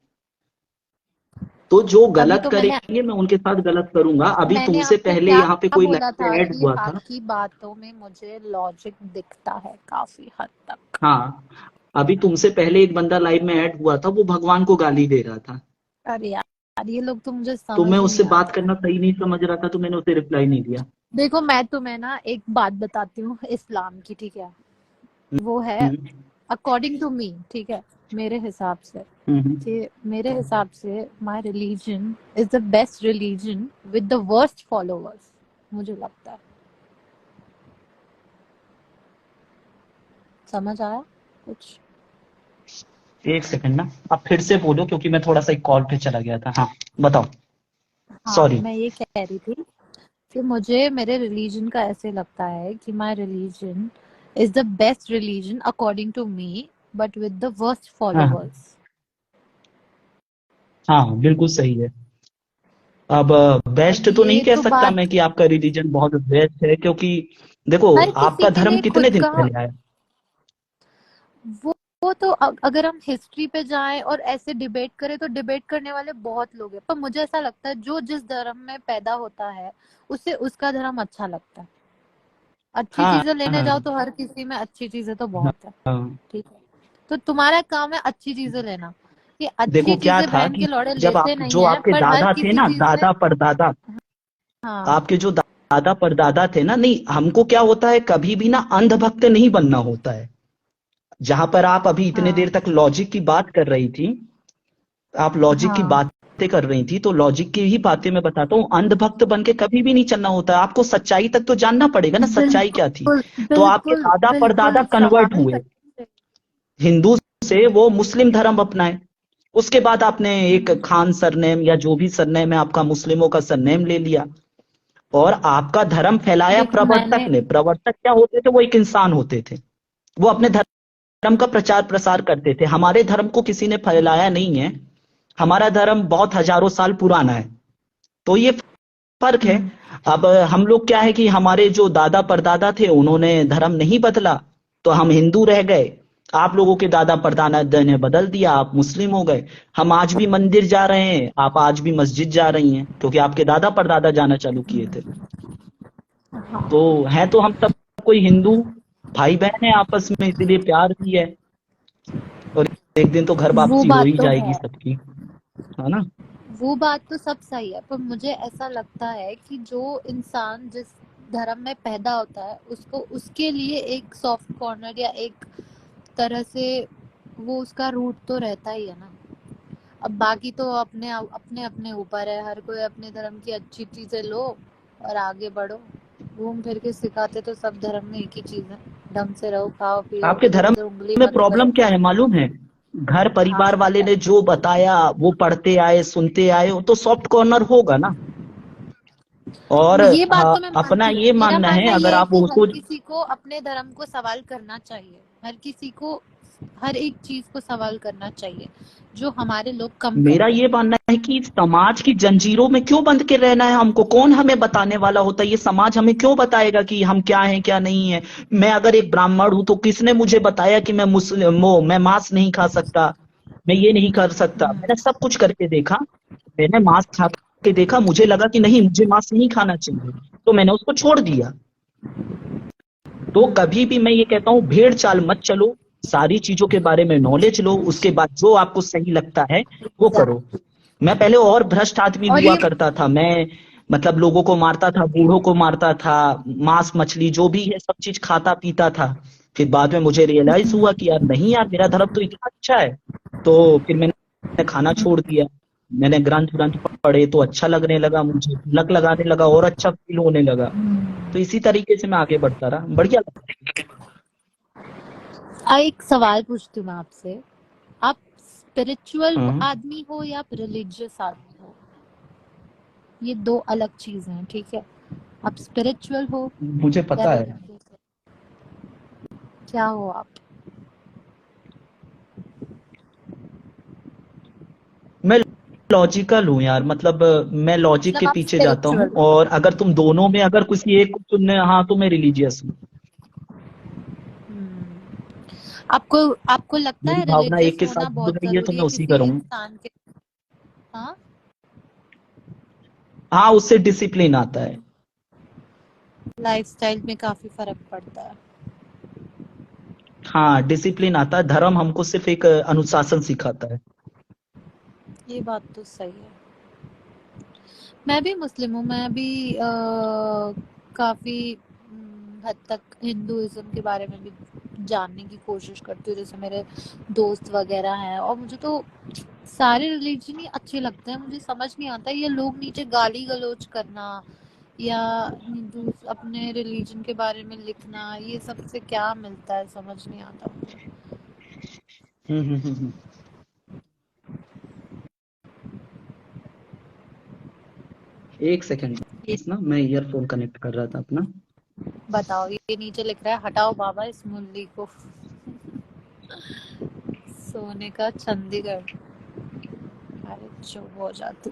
तो जो तभी गलत तो मैंने करेंगे मैं उनके साथ गलत करूंगा। अभी मैंने तुमसे आपको पहले क्या यहाँ पे कोई बोला लाइव था में ऐड कि हुआ था। आपकी बातों में मुझे लॉजिक दिखता है काफी हद तक। हाँ, अभी तुमसे पहले एक बंदा लाइव में ऐड हुआ था, वो भगवान को गाली दे रहा था, अरे यार, ये लोग तो मुझे तो समझ मैं ही उससे नहीं बात आते। करना सही नहीं समझ रहा था, तो मैंने उसे रिप्लाई नहीं दिया। देखो, मैं तुम्हें ना एक बात बताती हूँ इस्लाम की, ठीक है? वो है हम्म, अकॉर्डिंग टू मी, ठीक है, मेरे हिसाब से, हम्म, कि मेरे हिसाब से my religion is the best religion with the worst followers, मुझे लगता है। समझ आया कुछ? एक सेकंड ना, आप फिर से बोलो क्योंकि मैं थोड़ा सा एक कॉल पे चला गया था। हाँ, बताओ। हाँ, सॉरी। मैं ये कह रही थी कि मुझे मेरे रिलीजन का ऐसे लगता है कि my religion is the best religion according to me, but with the worst हाँ फॉलोवर्स। हाँ, बिल्कुल सही है। अब और बेस्ट तो नहीं ये कह तो सकता मैं बात कि आपका रिलीजन बहुत बेस्ट है, क्योंकि देखो, हर किसी आपका के धर्म लिए कितने खुद दिन का पहले आया? वो वो तो अगर हम हिस्ट्री पे जाएं और ऐसे डिबेट करें तो डिबेट करने वाले बहुत लोग हैं, पर मुझे ऐसा लगता है जो जिस धर्म में पैदा होता है उसे उसका धर्म अच्छा लगता है। अच्छी हाँ चीजें लेने हाँ जाओ तो हर किसी में अच्छी चीजें तो हाँ बहुत है। हाँ। ठीक है, तो तुम्हारा काम है अच्छी चीजें लेना। ये देखो अच्छी क्या चीजें था बहन कि के लौड़े जब लेते आप नहीं जो है, आपके पर हर दादा थे किसी ना, चीज में। दादा परदादा, हाँ आपके जो दादा परदादा थे ना, नहीं, हमको क्या होता है, कभी भी ना अंधभक्त नहीं बनना होता है। जहां पर आप अभी इतने देर हाँ तक लॉजिक की बात कर रही थी, आप लॉजिक की हाँ, बातें कर रही थी, तो लॉजिक की ही बातें मैं बताता हूँ। अंधभक्त बन के कभी भी नहीं चलना होता है, आपको सच्चाई तक तो जानना पड़ेगा ना, सच्चाई क्या थी। बिल्कुल तो आपके बिल्कुल दादा परदादा बिल्कुल कन्वर्ट सवाल हुए करने से। हिंदू से, वो मुस्लिम धर्म अपनाए। उसके बाद आपने एक हम्म, खान सरनेम या जो भी सरनेम है आपका, मुस्लिमों का सरनेम ले लिया और आपका धर्म फैलाया देखो प्रवर्तक मैंने ने। प्रवर्तक क्या होते थे? वो एक इंसान होते थे, वो अपने धर्म का प्रचार प्रसार करते थे। हमारे धर्म को किसी ने फैलाया नहीं है, हमारा धर्म बहुत हजारों साल पुराना है। तो ये फर्क है। हम्म, अब हम लोग क्या है कि हमारे जो दादा परदादा थे उन्होंने धर्म नहीं बदला, तो हम हिंदू रह गए। आप लोगों के दादा परदादा ने बदल दिया, आप मुस्लिम हो गए। हम आज भी मंदिर जा रहे हैं, आप आज भी मस्जिद जा रही हैं, क्योंकि आपके दादा परदादा जाना चालू किए थे। तो हाँ, है तो हम सब कोई हिंदू भाई बहन है आपस में, इसीलिए प्यार भी है। और एक दिन तो घर वो वापसी हो बात ही तो जाएगी है। सबकी, है ना। वो बात तो सब सही है, पर मुझे ऐसा लगता है कि जो इंसान जिस धर्म में पैदा होता है उसको उसके लिए एक सॉफ्ट कॉर्नर या एक तरह से वो उसका रूट तो रहता ही है ना। अब बाकी तो अपने अपने अपने ऊपर है, हर कोई अपने धर्म की अच्छी चीजें लो और आगे बढ़ो। घूम फिर के सिखाते तो सब धर्म में एक ही चीज है, ढंग से रहो, खाओ पियो, आपके इधर धर्म उधर उंगली में मत प्रॉब्लम करो। क्या है मालूम है? घर हाँ परिवार वाले क्या? ने जो बताया वो पढ़ते आए सुनते आए, वो तो सॉफ्ट कॉर्नर होगा ना। और ये बात तो मैं अपना मानती हूँ, ये मेरा मानना है, मानना ये अगर है आप कि हर उसको, किसी को अपने धर्म को सवाल करना चाहिए, हर किसी को हर एक चीज को सवाल करना चाहिए जो हमारे लोग कम मेरा करते हैं। ये मानना है कि समाज की जंजीरों में क्यों बंध के रहना है हमको? कौन हमें बताने वाला होता है? ये समाज हमें क्यों बताएगा कि हम क्या हैं क्या नहीं है? मैं अगर एक ब्राह्मण हूं तो किसने मुझे बताया कि मैं मुस्लिम हूँ, मैं मांस नहीं खा सकता, मैं ये नहीं कर सकता? हम्म, मैंने सब कुछ करके देखा, मैंने मांस खा के देखा, मुझे लगा कि नहीं, मुझे मांस नहीं खाना चाहिए, तो मैंने उसको छोड़ दिया। तो कभी भी मैं ये कहता हूँ, भेड़ चाल मत चलो, सारी चीजों के बारे में नॉलेज लो, उसके बाद जो आपको सही लगता है वो करो। एग्जैक्टली। मैं पहले और भ्रष्ट आदमी और हुआ ये करता था, मैं मतलब लोगों को मारता था, बूढ़ों को मारता था, मांस मछली जो भी है सब चीज खाता पीता था। फिर बाद में मुझे रियलाइज हुआ कि यार नहीं यार, मेरा धर्म तो इतना अच्छा है। तो फिर मैंने खाना छोड़ दिया, मैंने ग्रंथ व्रंथ पढ़े तो अच्छा लगने लगा, मुझे तिलक लगाने लगा और अच्छा फील होने लगा। तो इसी तरीके से मैं आगे बढ़ता रहा, बढ़िया लगा। एक सवाल पूछती हूँ मैं आपसे, आप स्पिरिचुअल हाँ, आदमी हो या आप रिलीजियस आदमी हो? ये दो अलग चीजें हैं, ठीक है? आप स्पिरिचुअल हो मुझे या पता है। रिलीजियस हो? क्या हो आप? मैं लॉजिकल हूँ यार, मतलब मैं लॉजिक के मतलब आप पीछे जाता हूँ, स्पिरिचुअल हो? और अगर तुम दोनों में अगर किसी एक को चुनने, हाँ, तो मैं रिलीजियस हूँ। हम्म, आपको आपको लगता मेरी है भावना रिलीजियस एक के साथ होना जुड़ बहुत रही है तो जरूरी मैं है उसी किसी का रहूँ। इंसान के? हाँ, हाँ, उससे डिसिप्लिन आता है। लाइफस्टाइल में काफी फर्क पड़ता है। हाँ, डिसिप्लिन आता है, धर्म हमको सिर्फ एक अनुशासन सिखाता है। ये बात तो सही है। मैं भी मुस्लिम हूँ, मैं भी काफी हद तक हिंदुइज्म के बारे में भी जानने की कोशिश करती हूँ, जैसे मेरे दोस्त वगैरह हैं, और मुझे तो सारे रिलीजन ही अच्छे लगते हैं। मुझे समझ नहीं आता ये लोग नीचे गाली गलौज करना या अपने रिलीजन के बारे में लिखना, ये सबसे क्या मिलता है समझ नहीं आता मुझे। हम्म। एक सेकंड ये ना, मैं ईयरफोन कनेक्ट कर रहा था अपना। बताओ, ये नीचे लिख रहा है हटाओ बाबा इस मुल्ली को। सोने का चंडीगढ़। अरे चुप हो जा तू।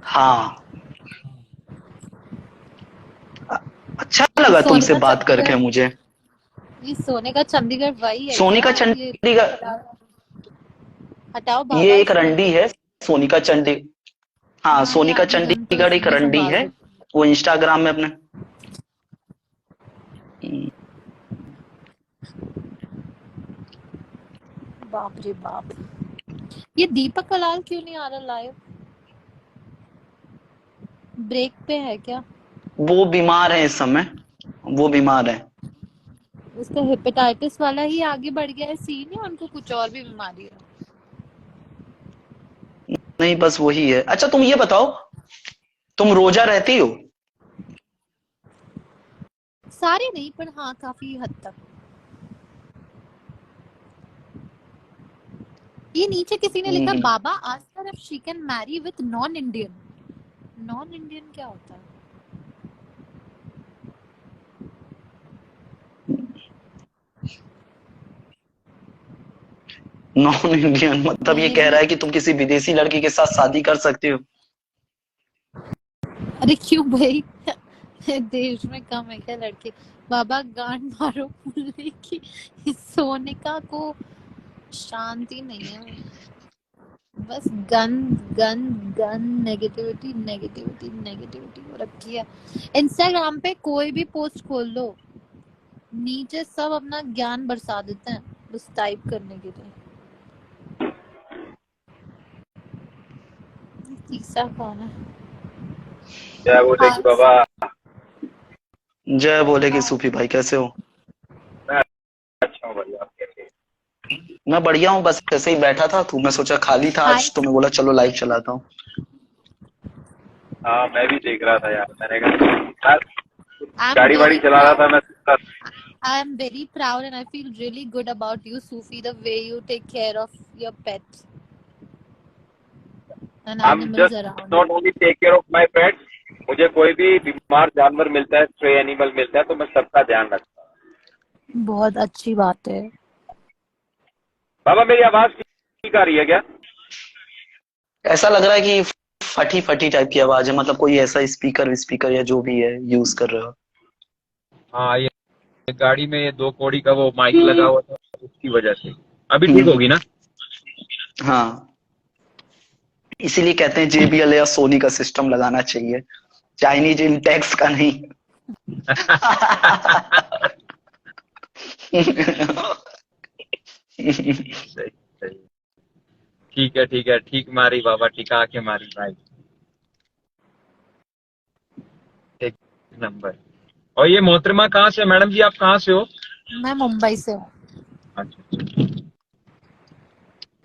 हाँ, अच्छा ये लगा सोने तुमसे का बात करके चंडीगढ़, मुझे। ये सोने का चंडीगढ़ वही है सोनी क्या? का ये चंडीगढ़, हटाओ ये बाबा एक इस रंडी मुल्ली है। को। सोनी का चंडी हाँ, हाँ, ये सोनी का आधी गन तो चंडीगढ़ एक इसने रंडी संभाल है। रखी। वो इंस्टाग्राम में अपने बाप रे बाप। ये दीपक कलाल क्यों नहीं आ रहा लाइव? ब्रेक पे है क्या? वो बीमार है इस समय, वो बीमार है। उसका हेपेटाइटिस वाला ही आगे बढ़ गया है सीन, या उनको कुछ और भी बीमारी है? नहीं, बस वही है। अच्छा तुम ये बताओ, तुम रोजा रहती हो? सारे नहीं, पर हाँ काफी हद तक। ये नीचे किसी ने लिखा, हम्म, बाबा ask her if she can marry with non Indian. Non Indian क्या होता है? नॉन इंडियन मतलब ये मैंने कह भी, रहा है कि तुम किसी विदेशी लड़की के साथ शादी कर सकते हो? अरे क्यों भाई? देश में कम है क्या लड़के? बाबा गांड मारो मुल्ले की। इस सोनिका को शांति नहीं है, बस gun gun gun, negativity negativity negativity हो रखी है। इंस्टाग्राम पे कोई भी पोस्ट खोल लो, नीचे सब अपना ज्ञान बरसा देते हैं बस टाइप करने के लिए। तीसरा कौन है? क्या बोले कि आज बाबा। जय बोले कि सूफी भाई कैसे हो? मैं अच्छा हूँ भैया, आप कैसे हैं? मैं बढ़िया हूँ, बस ऐसे ही बैठा था तो मैं सोचा खाली था हाय, आज, तो मैं बोला चलो लाइव चलाता हूँ। हाँ मैं भी देख रहा था यार, मैंने कहा यार आई एम गाड़ी वाड़ी वेरी चला रहा था प्राउड, मैं। I am very proud and I feel really good about you, Sufi, the way you take care of your pets and I am animals just around. Not only take care of my pets, मुझे कोई भी बीमार जानवर मिलता है, स्ट्रे एनिमल मिलता है, तो मैं सबका ध्यान रखता हूँ। बहुत अच्छी बात है। बाबा मेरी आवाज ठीक आ रही है क्या? ऐसा लग रहा है कि फटी फटी टाइप की आवाज है, मतलब कोई ऐसा स्पीकर स्पीकर या जो भी है यूज कर रहे हो? हाँ ये गाड़ी में ये 2 कौड़ी का वो माइक लगा हुआ था, उसकी वजह से। अभी ठीक हम्म, होगी ना? हाँ, इसीलिए कहते हैं JBL या सोनी का सिस्टम लगाना चाहिए, चाइनीज इंटेक्स का नहीं। सही सही। ठीक है, ठीक मारी बाबा, टिका के मारी भाई, एक नंबर। और ये मोहतरमा कहाँ से, मैडम जी आप कहाँ से हो? मैं मुंबई से हूँ। अच्छा,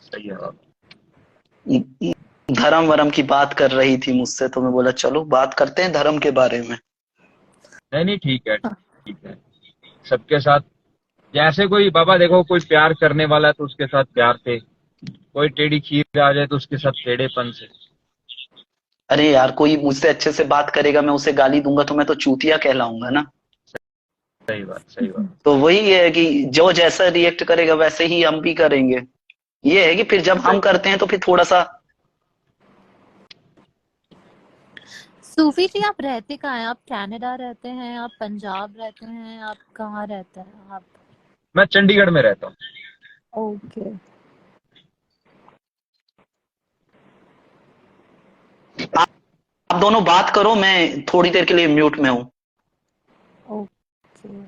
सही है बाबा। धर्म वरम की बात कर रही थी मुझसे, तो मैं बोला चलो बात करते हैं धर्म के बारे में। नहीं ठीक है, ठीक है। सबके साथ जैसे, कोई बाबा देखो, कोई प्यार करने वाला है तो उसके साथ प्यार से, कोई टेढ़ी खीर आ जाए तो उसके साथ टेढ़ेपन से। अरे यार, कोई मुझसे अच्छे से बात करेगा, मैं उसे गाली दूंगा तो मैं तो चूतिया कहलाऊंगा ना। सही बात, सही बात। तो वही है कि जो जैसा रिएक्ट करेगा वैसे ही हम भी करेंगे। ये है कि फिर जब हम सही। करते हैं तो फिर थोड़ा सा। सूफी जी, आप रहते कहाँ हैं? आप कनाडा रहते हैं, आप पंजाब रहते हैं, आप कहाँ रहते हैं आप? मैं चंडीगढ़ में रहता हूँ। ओके। आप दोनों बात करो, मैं थोड़ी देर के लिए म्यूट में हूँ। ओके।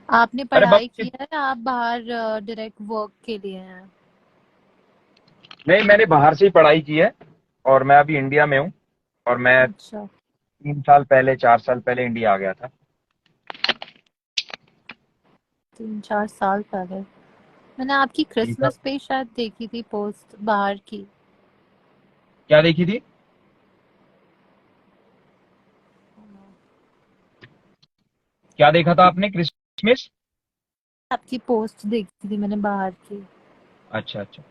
आपने अरे पढ़ाई बाबा किया है, आप बाहर डायरेक्ट वर्क के लिए हैं? नहीं, मैंने बाहर से ही पढ़ाई की है और मैं अभी इंडिया में हूँ। और मैं अच्छा, 3 साल पहले, 4 साल पहले इंडिया आ गया था। 3-4 साल पहले। मैंने आपकी 3 साल। क्रिसमस पे शायद देखी थी पोस्ट बाहर की। क्या देखी थी? क्या देखा था आपने क्रिसमस? आपकी पोस्ट देखी थी मैंने बाहर की। अच्छा अच्छा।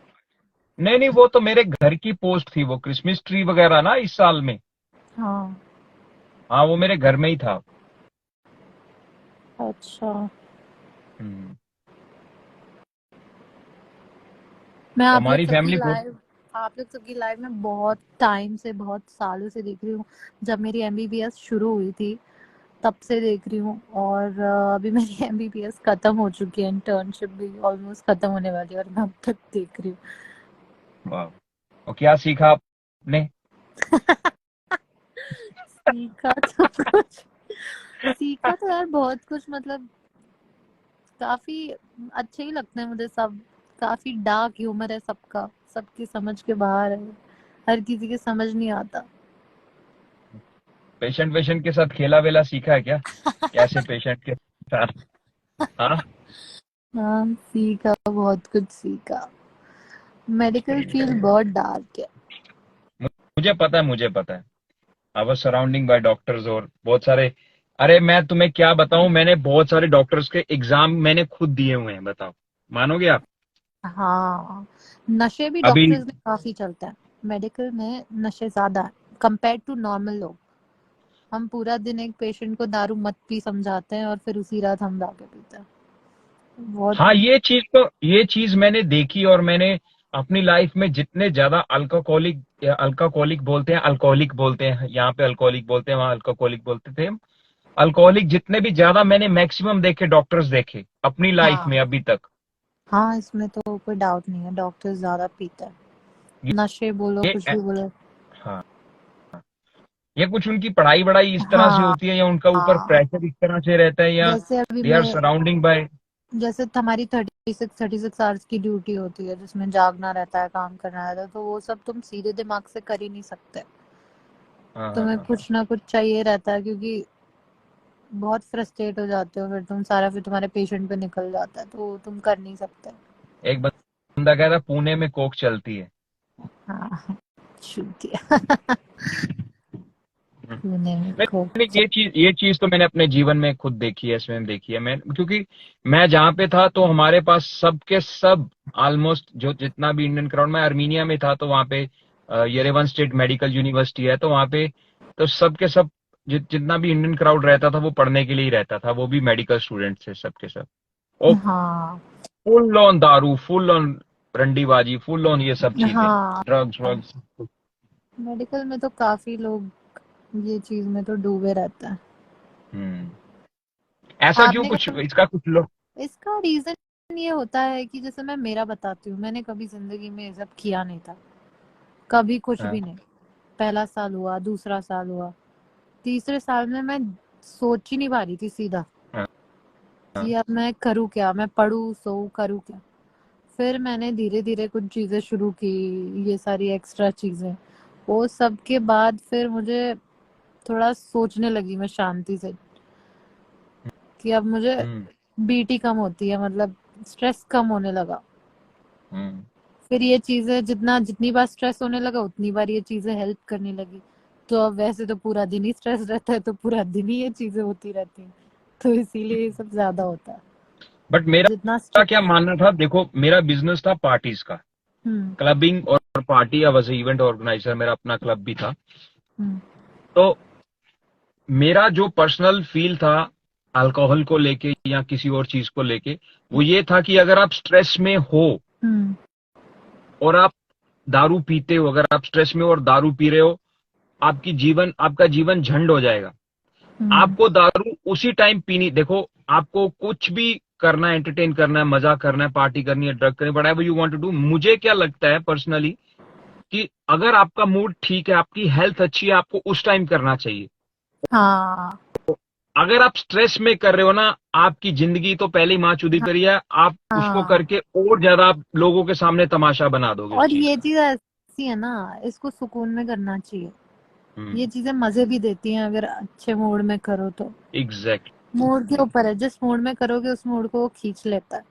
नहीं नहीं, वो तो मेरे घर की पोस्ट थी, वो क्रिसमस ट्री वगैरह ना इस साल में। हाँ। हाँ, वो मेरे घर में ही था। अच्छा। हम्म। मैं तो आप लोग हमारी सबकी फैमिली बहुत। लाइव आप लोग सबकी लाइव में बहुत टाइम से, बहुत सालों से देख रही हूँ। जब मेरी एमबीबीएस शुरू हुई थी तब से देख रही हूँ, और अभी मेरी एमबीबीएस खत्म हो चुकी है, इंटर्नशिप भी ऑलमोस्ट खत्म होने वाली है और मैं अब तक देख रही वाह। और क्या सीखा आपने? हूँ। सीखा तो कुछ सीखा तो यार बहुत कुछ, मतलब काफी अच्छे ही लगते हैं मुझे सब। काफी डार्क ह्यूमर है सबका, सबकी समझ के बाहर है, हर किसी के समझ नहीं आता। पेशेंट वेशेंट के साथ खेला वेला सीखा है क्या? कैसे पेशेंट के साथ? हाँ। हाँ, सीखा, बहुत कुछ सीखा। मेडिकल सही है। फील्ड बहुत डार्क है। मुझे पता है, मुझे पता है। I was surrounding bye doctors और बहुत सारे। अरे मैं तुम्हें क्या बताऊं, मैंने बहुत सारे डॉक्टर्स के एग्जाम मैंने खुद दिए हुए हैं, बताओ मानोगे आप? हाँ, नशे भी अभी डॉक्टर्स में काफी चलते हैं। मेडिकल में नशे ज्यादा है कंपेयर टू नॉर्मल लोग। हम पूरा दिन एक पेशेंट को दारू मत पी समझाते हैं और फिर उसी रात हम लाके पीते हैं। बहुत। हाँ, ये चीज मैंने देखी, और मैंने अपनी लाइफ में जितने ज्यादा अल्कोहलिक अल्कोहलिक बोलते हैं, अल्कोहलिक बोलते हैं, यहाँ पे अल्कोहलिक बोलते हैं, वहां अल्कोहलिक बोलते थे। अल्कोहलिक जितने भी ज्यादा मैंने मैक्सिमम देखे, डॉक्टर्स देखे अपनी लाइफ हाँ में अभी तक। हाँ, इसमें तो कोई डाउट नहीं है, डॉक्टर ज्यादा पीते हैं। नशे बोलो, ये कुछ भी बोलो। हाँ, ये कुछ उनकी पढ़ाई वढ़ाई इस तरह से हाँ होती है, या उनका ऊपर हाँ, प्रेशर इस तरह से रहता है, या जैसे अभी दे आर मैं सराउंडिंग बाय। जैसे हमारी 36 आवर्स की ड्यूटी होती है जिसमें जागना रहता है, काम करना रहता है, तो वो सब तुम सीधे दिमाग से कर ही नहीं सकते। हाँ हाँ तुम्हें हाँ हाँ। कुछ ना कुछ चाहिए रहता है, क्योंकि बहुत फ्रस्ट्रेट हो जाते हो, फिर तुम सारा फिर तुम्हारे पेशेंट पे निकल जाता है, तो तुम कर नहीं सकते। एक बंदा कहता पुणे में कोक चलती है। हाँ, शुक्रिया। पुणे में नहीं, कोक। ये चीज तो मैंने अपने जीवन में खुद देखी है, स्वयं देखी है मैं, क्योंकि मैं जहाँ पे था तो हमारे पास सबके सब ऑलमोस्ट जो जितना भी इंडियन क्राउड, में आर्मीनिया में था तो वहाँ पे येरेवन स्टेट मेडिकल यूनिवर्सिटी है, तो वहाँ पे तो सबके सब जितना भी इंडियन क्राउड रहता था वो पढ़ने के लिए ही रहता था, वो भी मेडिकल स्टूडेंट थे सबके सब। और हाँ फुल ऑन दारू, फुल ऑन रंडीबाजी, फुल ऑन ये सब चीजें, हाँ, ड्रग्स व्रग्स। मेडिकल में तो काफी लोग ये चीज में तो डूबे रहते हैं। हम्म। ऐसा क्यों, आपने कुछ कभी इसका कुछ लोग। इसका रीजन ये होता है कि जैसे मैं मेरा बताती हूँ, मैंने कभी जिंदगी में ये सब किया नहीं था, कभी कुछ हाँ भी नहीं। पहला साल हुआ, दूसरा साल हुआ, तीसरे साल में मैं सोच ही नहीं पा रही थी सीधा हाँ हाँ। कि अब मैं करूँ क्या, मैं पढूं सो करूँ क्या। फिर मैंने धीरे धीरे कुछ चीजें शुरू की, ये सारी एक्स्ट्रा चीजें। वो सब के बाद फिर मुझे थोड़ा सोचने लगी मैं शांति से कि अब मुझे हम्म बीटी कम होती है, मतलब स्ट्रेस कम होने लगा। हम्म फिर ये चीजें जितनी बार स्ट्रेस होने लगा उतनी बार ये चीजें हेल्प करने लगी। तो अब वैसे तो पूरा दिन ही स्ट्रेस रहता है, तो पूरा दिन ही ये चीजें होती रहती हैं, तो इसीलिए ये सब ज्यादा होता है। बट जितना मेरा क्या स्ट्रेस। मानना था, देखो मेरा बिजनेस था पार्टीज का, हम्म क्लबिंग और पार्टी, या वैसे इवेंट ऑर्गेनाइजर, मेरा अपना क्लब भी था। हम्म तो मेरा जो पर्सनल फील था अल्कोहल को लेके या किसी और चीज को लेके, वो ये था कि अगर आप स्ट्रेस में हो हम्म और आप दारू पीते हो, अगर आप स्ट्रेस में और दारू पी रहे हो, आपका जीवन झंड हो जाएगा। हम्म आपको दारू उसी टाइम पीनी, देखो आपको कुछ भी करना है, एंटरटेन करना है, मजा करना है, पार्टी करनी है, ड्रग करनी, whatever you want to do, मुझे क्या लगता है पर्सनली कि अगर आपका मूड ठीक है, आपकी हेल्थ अच्छी है, आपको उस टाइम करना चाहिए। हाँ अगर आप स्ट्रेस में कर रहे हो ना, आपकी जिंदगी तो पहले ही माँ चुदी करी है, आप उसको हाँ, करके और ज्यादा आप लोगों के सामने तमाशा बना दोगे उस और चीज ये का। चीज ऐसी है ना, इसको सुकून में करना चाहिए। हम्म। ये चीजें मजे भी देती हैं अगर अच्छे मूड में करो तो। एग्जैक्ट मूड के ऊपर है, जिस मूड में करोगे उस मूड को वो खींच लेता है।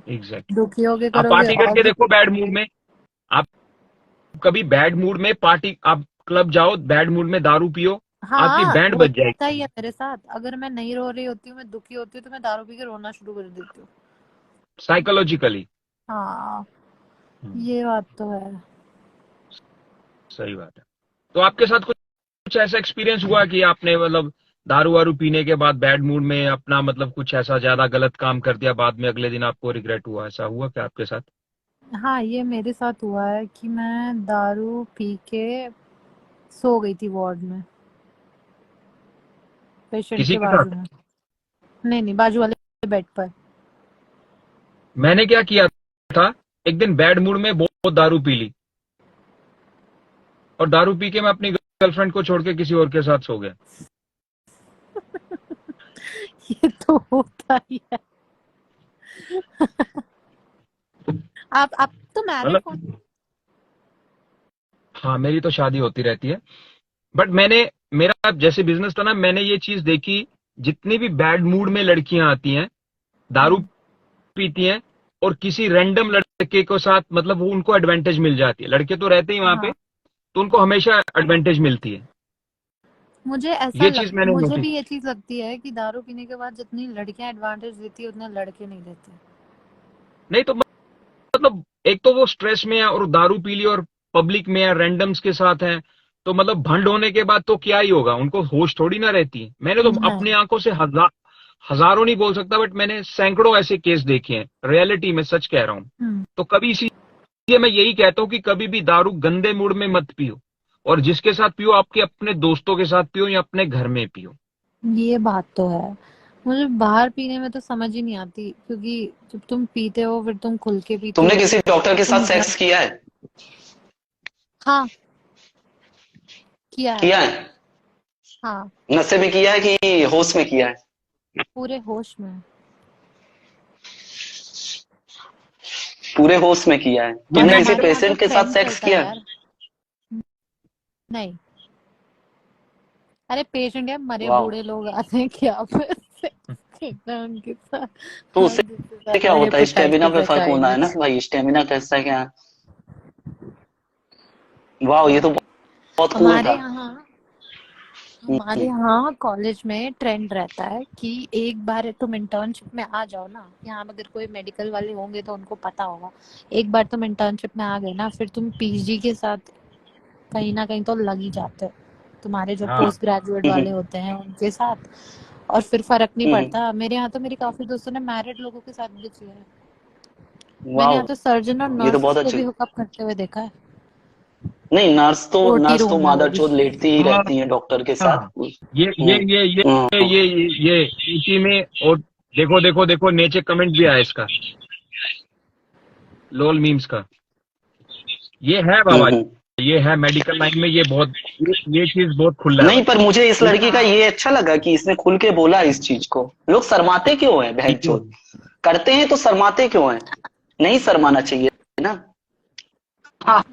एग्जैक्ट। दुखी होके आप करोगे पार्टी और करके देखो बैड मूड में, आप कभी बैड मूड में पार्टी, आप क्लब जाओ बैड मूड में, दारू पियो, आपकी हाँ बैंड बज जाएगी। होता ही है मेरे साथ। अगर मैं नहीं रो रही होती हूँ, मैं दुखी होती हूँ, तो मैं दारू पी के रोना शुरू कर देती हूँ। साइकोलॉजिकली। हाँ ये बात तो है। सही बात है। तो आपके साथ कुछ ऐसा एक्सपीरियंस हुआ कि आपने मतलब दारू वारू पीने के बाद बैड मूड में अपना मतलब कुछ ऐसा ज्यादा गलत काम कर दिया, बाद में अगले दिन आपको रिग्रेट हुआ, ऐसा हुआ क्या आपके साथ? हाँ ये मेरे साथ हुआ है कि मैं दारू पी के सो गई थी वार्ड में, पेशेंट किसी के के बाजू साथ? में। नहीं बाजू वाले बेड पर। मैंने क्या किया था, एक दिन बैड मूड में बहुत दारू पी ली, और दारू पी के मैं अपनी गर्लफ्रेंड को छोड़ के किसी और के साथ सो गया। ये तो होता ही है। आप तो मैरिड हो? मतलब हाँ, मेरी तो शादी होती रहती है, बट मेरा जैसे बिजनेस था ना, मैंने ये चीज देखी, जितनी भी बैड मूड में लड़कियां आती हैं, दारू पीती हैं, और किसी रैंडम लड़के के साथ मतलब वो उनको एडवांटेज मिल जाती है। लड़के तो रहते ही वहां पे, हाँ तो उनको हमेशा एडवांटेज मिलती है। ये चीज मैंने मुझे नोटिस। भी ये चीज लगती है कि दारू पीने के बाद जितनी लड़कियां एडवांटेज देती है उतने लड़के नहीं देते। नहीं तो मतलब एक तो वो स्ट्रेस में है, और दारू पी ली और पब्लिक में है, रैंडम्स के साथ है, तो मतलब भंड होने के बाद तो क्या ही होगा, उनको होश थोड़ी ना रहती है। मैंने तो अपनी नहीं आंखों से हजारों नहीं बोल सकता, बट मैंने सैकड़ों ऐसे केस देखे हैं, रियलिटी में सच कह रहा हूं। तो कभी इसीलिए मैं यही कहता हूं कि कभी भी दारू गंदे मूड में मत पियो, और जिसके साथ पियो आपके अपने दोस्तों के साथ पियो या अपने घर में पियो। ये बात तो है। मुझे बाहर पीने में तो समझ ही नहीं आती, क्योंकि जब तुम पीते हो फिर तुम खुल के पीते तुमने हो। किसी डॉक्टर के तुम साथ सेक्स किया है? हाँ किया है। किया है? हाँ नशे में किया है कि होश में किया है? पूरे होश में। पूरे होश में किया है? ये तुमने किसी हमारे यहाँ तो पेशेंट के साथ ट्रेंड सेक्स चलता है किया है? यार। नहीं अरे पेशेंट या मरे वाह। बूढ़े लोग आते हैं क्या फिर करना उनके साथ। तो हाँ, जिससे उससे क्या ज्यादा होता है? स्टेमिना हेपेटाइटिस पे एच फर्क आई होना है वी। ना भाई, स्टेमिना कैसा क्या है? वाह, ये तो बहुत कूल हमारे था। यहाँ हमारे यहाँ कॉलेज में ट्रेंड रहता है कि एक बार तुम इंटर्नशिप में आ जाओ ना, यहाँ अगर कोई मेडिकल वाले होंगे तो उनको पता होगा। एक बार तुम इंटर्नशिप में आ गए ना, फिर तुम पीजी के साथ कहीं ना कहीं तो लग ही जाते हो, तुम्हारे जो हाँ, पोस्ट ग्रेजुएट वाले होते हैं उनके साथ। और फिर फर्क नहीं हम्म, पड़ता। मेरे यहाँ तो मेरी काफी दोस्तों ने मैरिड लोगों के साथ भी किया है। मैंने वाह, यहाँ तो सर्जन और ये तो नर्स बहुत को अच्छे। भी हुकअप करते हुए देखा है नहीं, ओटी नर्स तो रूम में, वो भी। मादरचोद लेटती ही हाँ, रहती हैं डॉक्टर के साथ। हाँ। ये ये ये ये हम्म, ये ये इसी में, और देखो देखो देखो, नीचे कमेंट भी आया इसका, लोल मीम्स का। ये है बाबा, हम्म। ये है मेडिकल लाइन में, ये चीज बहुत खुला है नहीं, भाई। पर मुझे इस लड़की का हाँ ये अच्छा लगा कि इसने खुल के बोला इस चीज को। लोग शर्माते क्यों हैं बहनचोद? करते हैं तो शर्माते क्यों हैं? नहीं शर्माना चाहिए ना। हाँ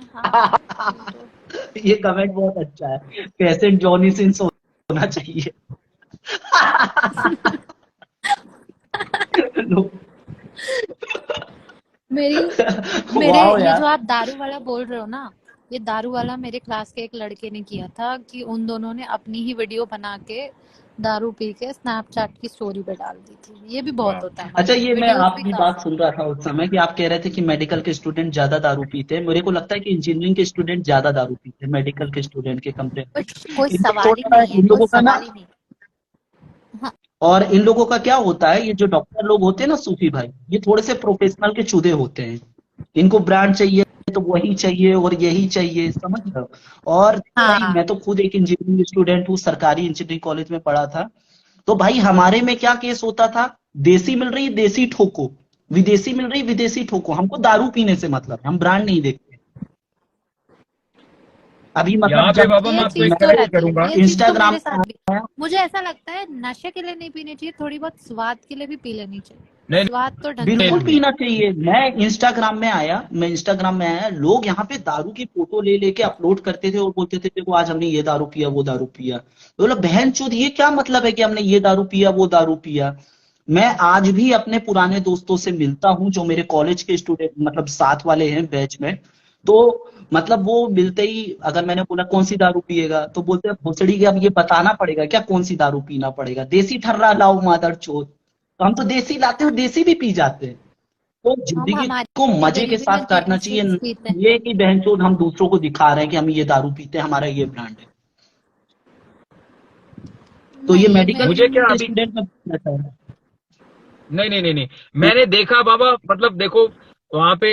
ये तो ये कमेंट बहुत अच्छा है, पेशेंट जॉनी सिंस होना चाहिए। लोग मेरी मेरे वाह ये जो यार। आप दारू वाला बोल रहे हो ना, ये दारू वाला मेरे क्लास के एक लड़के ने किया था कि उन दोनों ने अपनी ही वीडियो बना के दारू पी के स्नैपचैट की स्टोरी पे डाल दी थी। ये भी बहुत होता है हमारे अच्छा, यहाँ, ये मैं वीडियोस भी आपकी बात काफी। सुन रहा था उस समय कि आप कह रहे थे कि मेडिकल के स्टूडेंट ज्यादा दारू पीते हैं। मेरे को लगता है कि इंजीनियरिंग के स्टूडेंट ज्यादा दारू पीते हैं मेडिकल के स्टूडेंट के कंपेयर में। कोई इन लोग सवाल ही थोड़ा, नहीं है, इन कोई लोगों का ना, सवाल ही नहीं। हाँ और इन लोगों का क्या होता है, ये जो डॉक्टर लोग होते हैं ना सूफी भाई, ये थोड़े से प्रोफेशनल के चूदे होते हैं। इनको ब्रांड चाहिए तो वही चाहिए और यही चाहिए, समझ रहे हो। और भाई हाँ मैं तो खुद एक इंजीनियरिंग स्टूडेंट हूँ, सरकारी इंजीनियरिंग कॉलेज में पढ़ा था। तो भाई हमारे में क्या केस होता था, देसी मिल रही देसी ठोको, विदेशी मिल रही विदेशी ठोको, हमको दारू पीने से मतलब है, हम ब्रांड नहीं देखते। अभी मतलब यहाँ पे जब बाबा मैं ये आपको चीज एक तो मैं सवाल रहती है, करूंगा। ये चीज तो इंस्टाग्राम मेरे साथ भी। आया, मुझे ऐसा लगता है नशे के लिए नहीं पीनी चाहिए, थोड़ी बहुत स्वाद के लिए भी पी लेनी चाहिए। नहीं स्वाद तो ढंग से नहीं बिल्कुल आना पीना चाहिए। चाहिए। मैं इंस्टाग्राम में आया, लोग यहाँ पे दारू की फोटो ले लेके अपलोड करते थे और बोलते थे देखो आज हमने ये दारू पिया वो दारू पिया। तो बोला बहन चोद, ये क्या मतलब है कि हमने ये दारू पिया वो दारू पिया। मैं आज भी अपने पुराने दोस्तों से मिलता हूँ जो मेरे कॉलेज के स्टूडेंट मतलब साथ वाले हैं बैच में। तो मतलब वो मिलते ही, अगर मैंने बोला कौन सी दारू पिएगा, तो बोलते हैं भोसड़ी के, अब ये बताना पड़ेगा क्या कौन सी दारू पीना पड़ेगा, देसी ठर्रा लाओ मादर चोद। तो हम तो देसी लाते हो, देसी भी पी जाते हैं। तो हम जिंदगी हमारी को मजे के गरीबी साथ में काटना जेम्स चाहिए, विक्स पीते हैं। ये कि बहनचोद हम दूसरों को दिखा रहे हैं कि हम ये दारू पीते हैं, हमारा ये ब्रांड है। तो ये नहीं, मेडिकल मुझे क्या अभी स्टूडेंट में पूछना चाह रहा हूं। नहीं नहीं नहीं नहीं, मैंने देखा बाबा, मतलब देखो वहां पे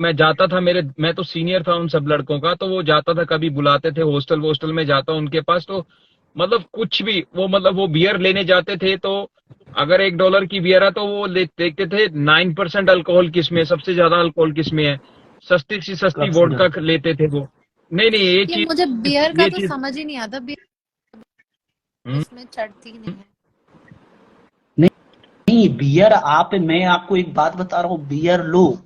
मैं जाता था, मैं तो सीनियर था उन सब लड़कों का, तो वो जाता था, कभी बुलाते थे हॉस्टल वोस्टल में जाता उनके पास, तो मतलब कुछ भी वो, मतलब वो बियर लेने जाते थे, तो अगर $1 की बियर है तो वो देखते थे 9% अल्कोहल किसमें, सबसे ज्यादा अल्कोहल किसमें है, सस्ती सी सस्ती कब वोडका सिरप। लेते थे वो। नहीं नहीं, ये मुझे बियर का ये तो चीज समझ ही नहीं आता, बियर हम्म, इसमें चढ़ती नहीं है। नहीं बियर, मैं आपको एक बात बता रहा हूँ, बियर लो,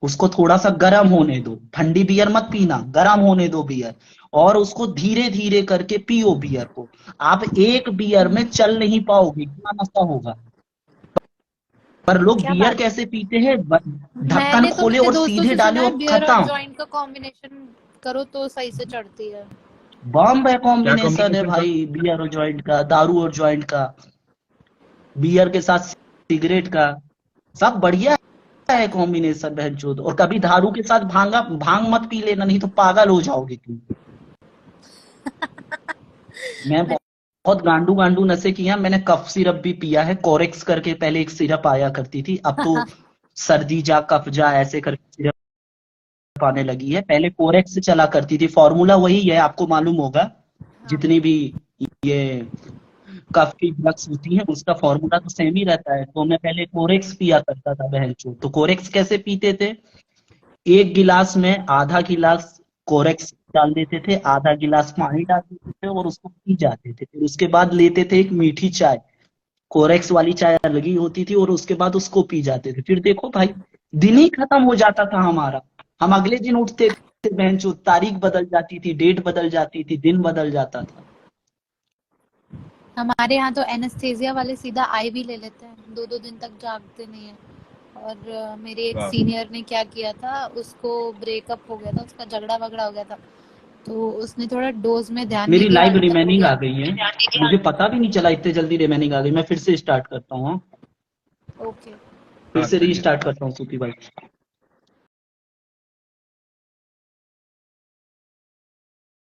उसको थोड़ा सा गर्म होने दो, ठंडी बियर मत पीना, गर्म होने दो बियर, और उसको धीरे धीरे करके पियो बियर को। आप एक बियर में चल नहीं पाओगे, इतना नशा होगा। पर लोग क्या बियर बात है। कैसे पीते हैं, ढक्कन मैंने तो खोले मेरे और दोस्तों सीधे से डाले सुना है और बियर और खत्म। जॉइंट का कॉम्बिनेशन करो तो सही से चढ़ती है। बम है क्या कॉम्बिनेशन है कॉम्बिनेशन था? भाई, बियर और जॉइंट का, दारू और जॉइंट का, बियर के साथ सिगरेट का, सब बढ़िया है कॉम्बिनेशन बहनचोद। और कभी दारू के साथ भांग मत पी लेना, नहीं तो पागल हो जाओगे तुम। मैं मैं बहुत गांडू गांडू नशे किए हैं, मैंने कफ सिरप भी पिया है, कोरेक्स करके पहले एक सिरप आया करती थी, अब तो सर्दी जा कफ जा ऐसे करके सिरप आने लगी है। पहले कोरेक्स चला करती थी, फॉर्मूला वही है, आपको मालूम होगा। हाँ जितनी भी ये कफ की ड्रग्स होती हैं उसका फॉर्मूला तो सेम ही रहता है। तो मैं पहले कोरेक्स पिया करता था बहनचोद। तो कोरेक्स कैसे पीते थे, एक गिलास में आधा गिलास कोरेक्स डाल देते थे, आधा गिलास पानी डाल देते थे और उसको पी जाते थे। फिर उसके बाद लेते थे एक मीठी चाय, कोरेक्स वाली चाय लगी होती थी, और उसके बाद उसको पी जाते थे। फिर देखो भाई, दिन ही खत्म हो जाता था हमारा। हम अगले दिन उठते थे बहनचोद, तारीख बदल जाती थी, डेट बदल जाती थी, दिन बदल जाता था। हमारे यहाँ तो एनेस्थेसिया वाले सीधा आईवी ले लेते हैं, 2-2 दिन तक जागते नहीं है। और मेरे एक वाह। सीनियर ने क्या किया था, उसको ब्रेकअप हो गया था, उसका झगड़ा वगड़ा हो गया था, तो उसने थोड़ा डोज में ध्यान नहीं मेरी दिया, लाइव अल्टर हो रिमेनिंग गया। आ गई है, मुझे पता भी नहीं चला इतने जल्दी रिमेनिंग आ गई। मैं फिर से स्टार्ट करता हूँ, हाँ? ओके। फिर हाँ से करिए। रीस्टार्ट करता हूँ सूफी भाई।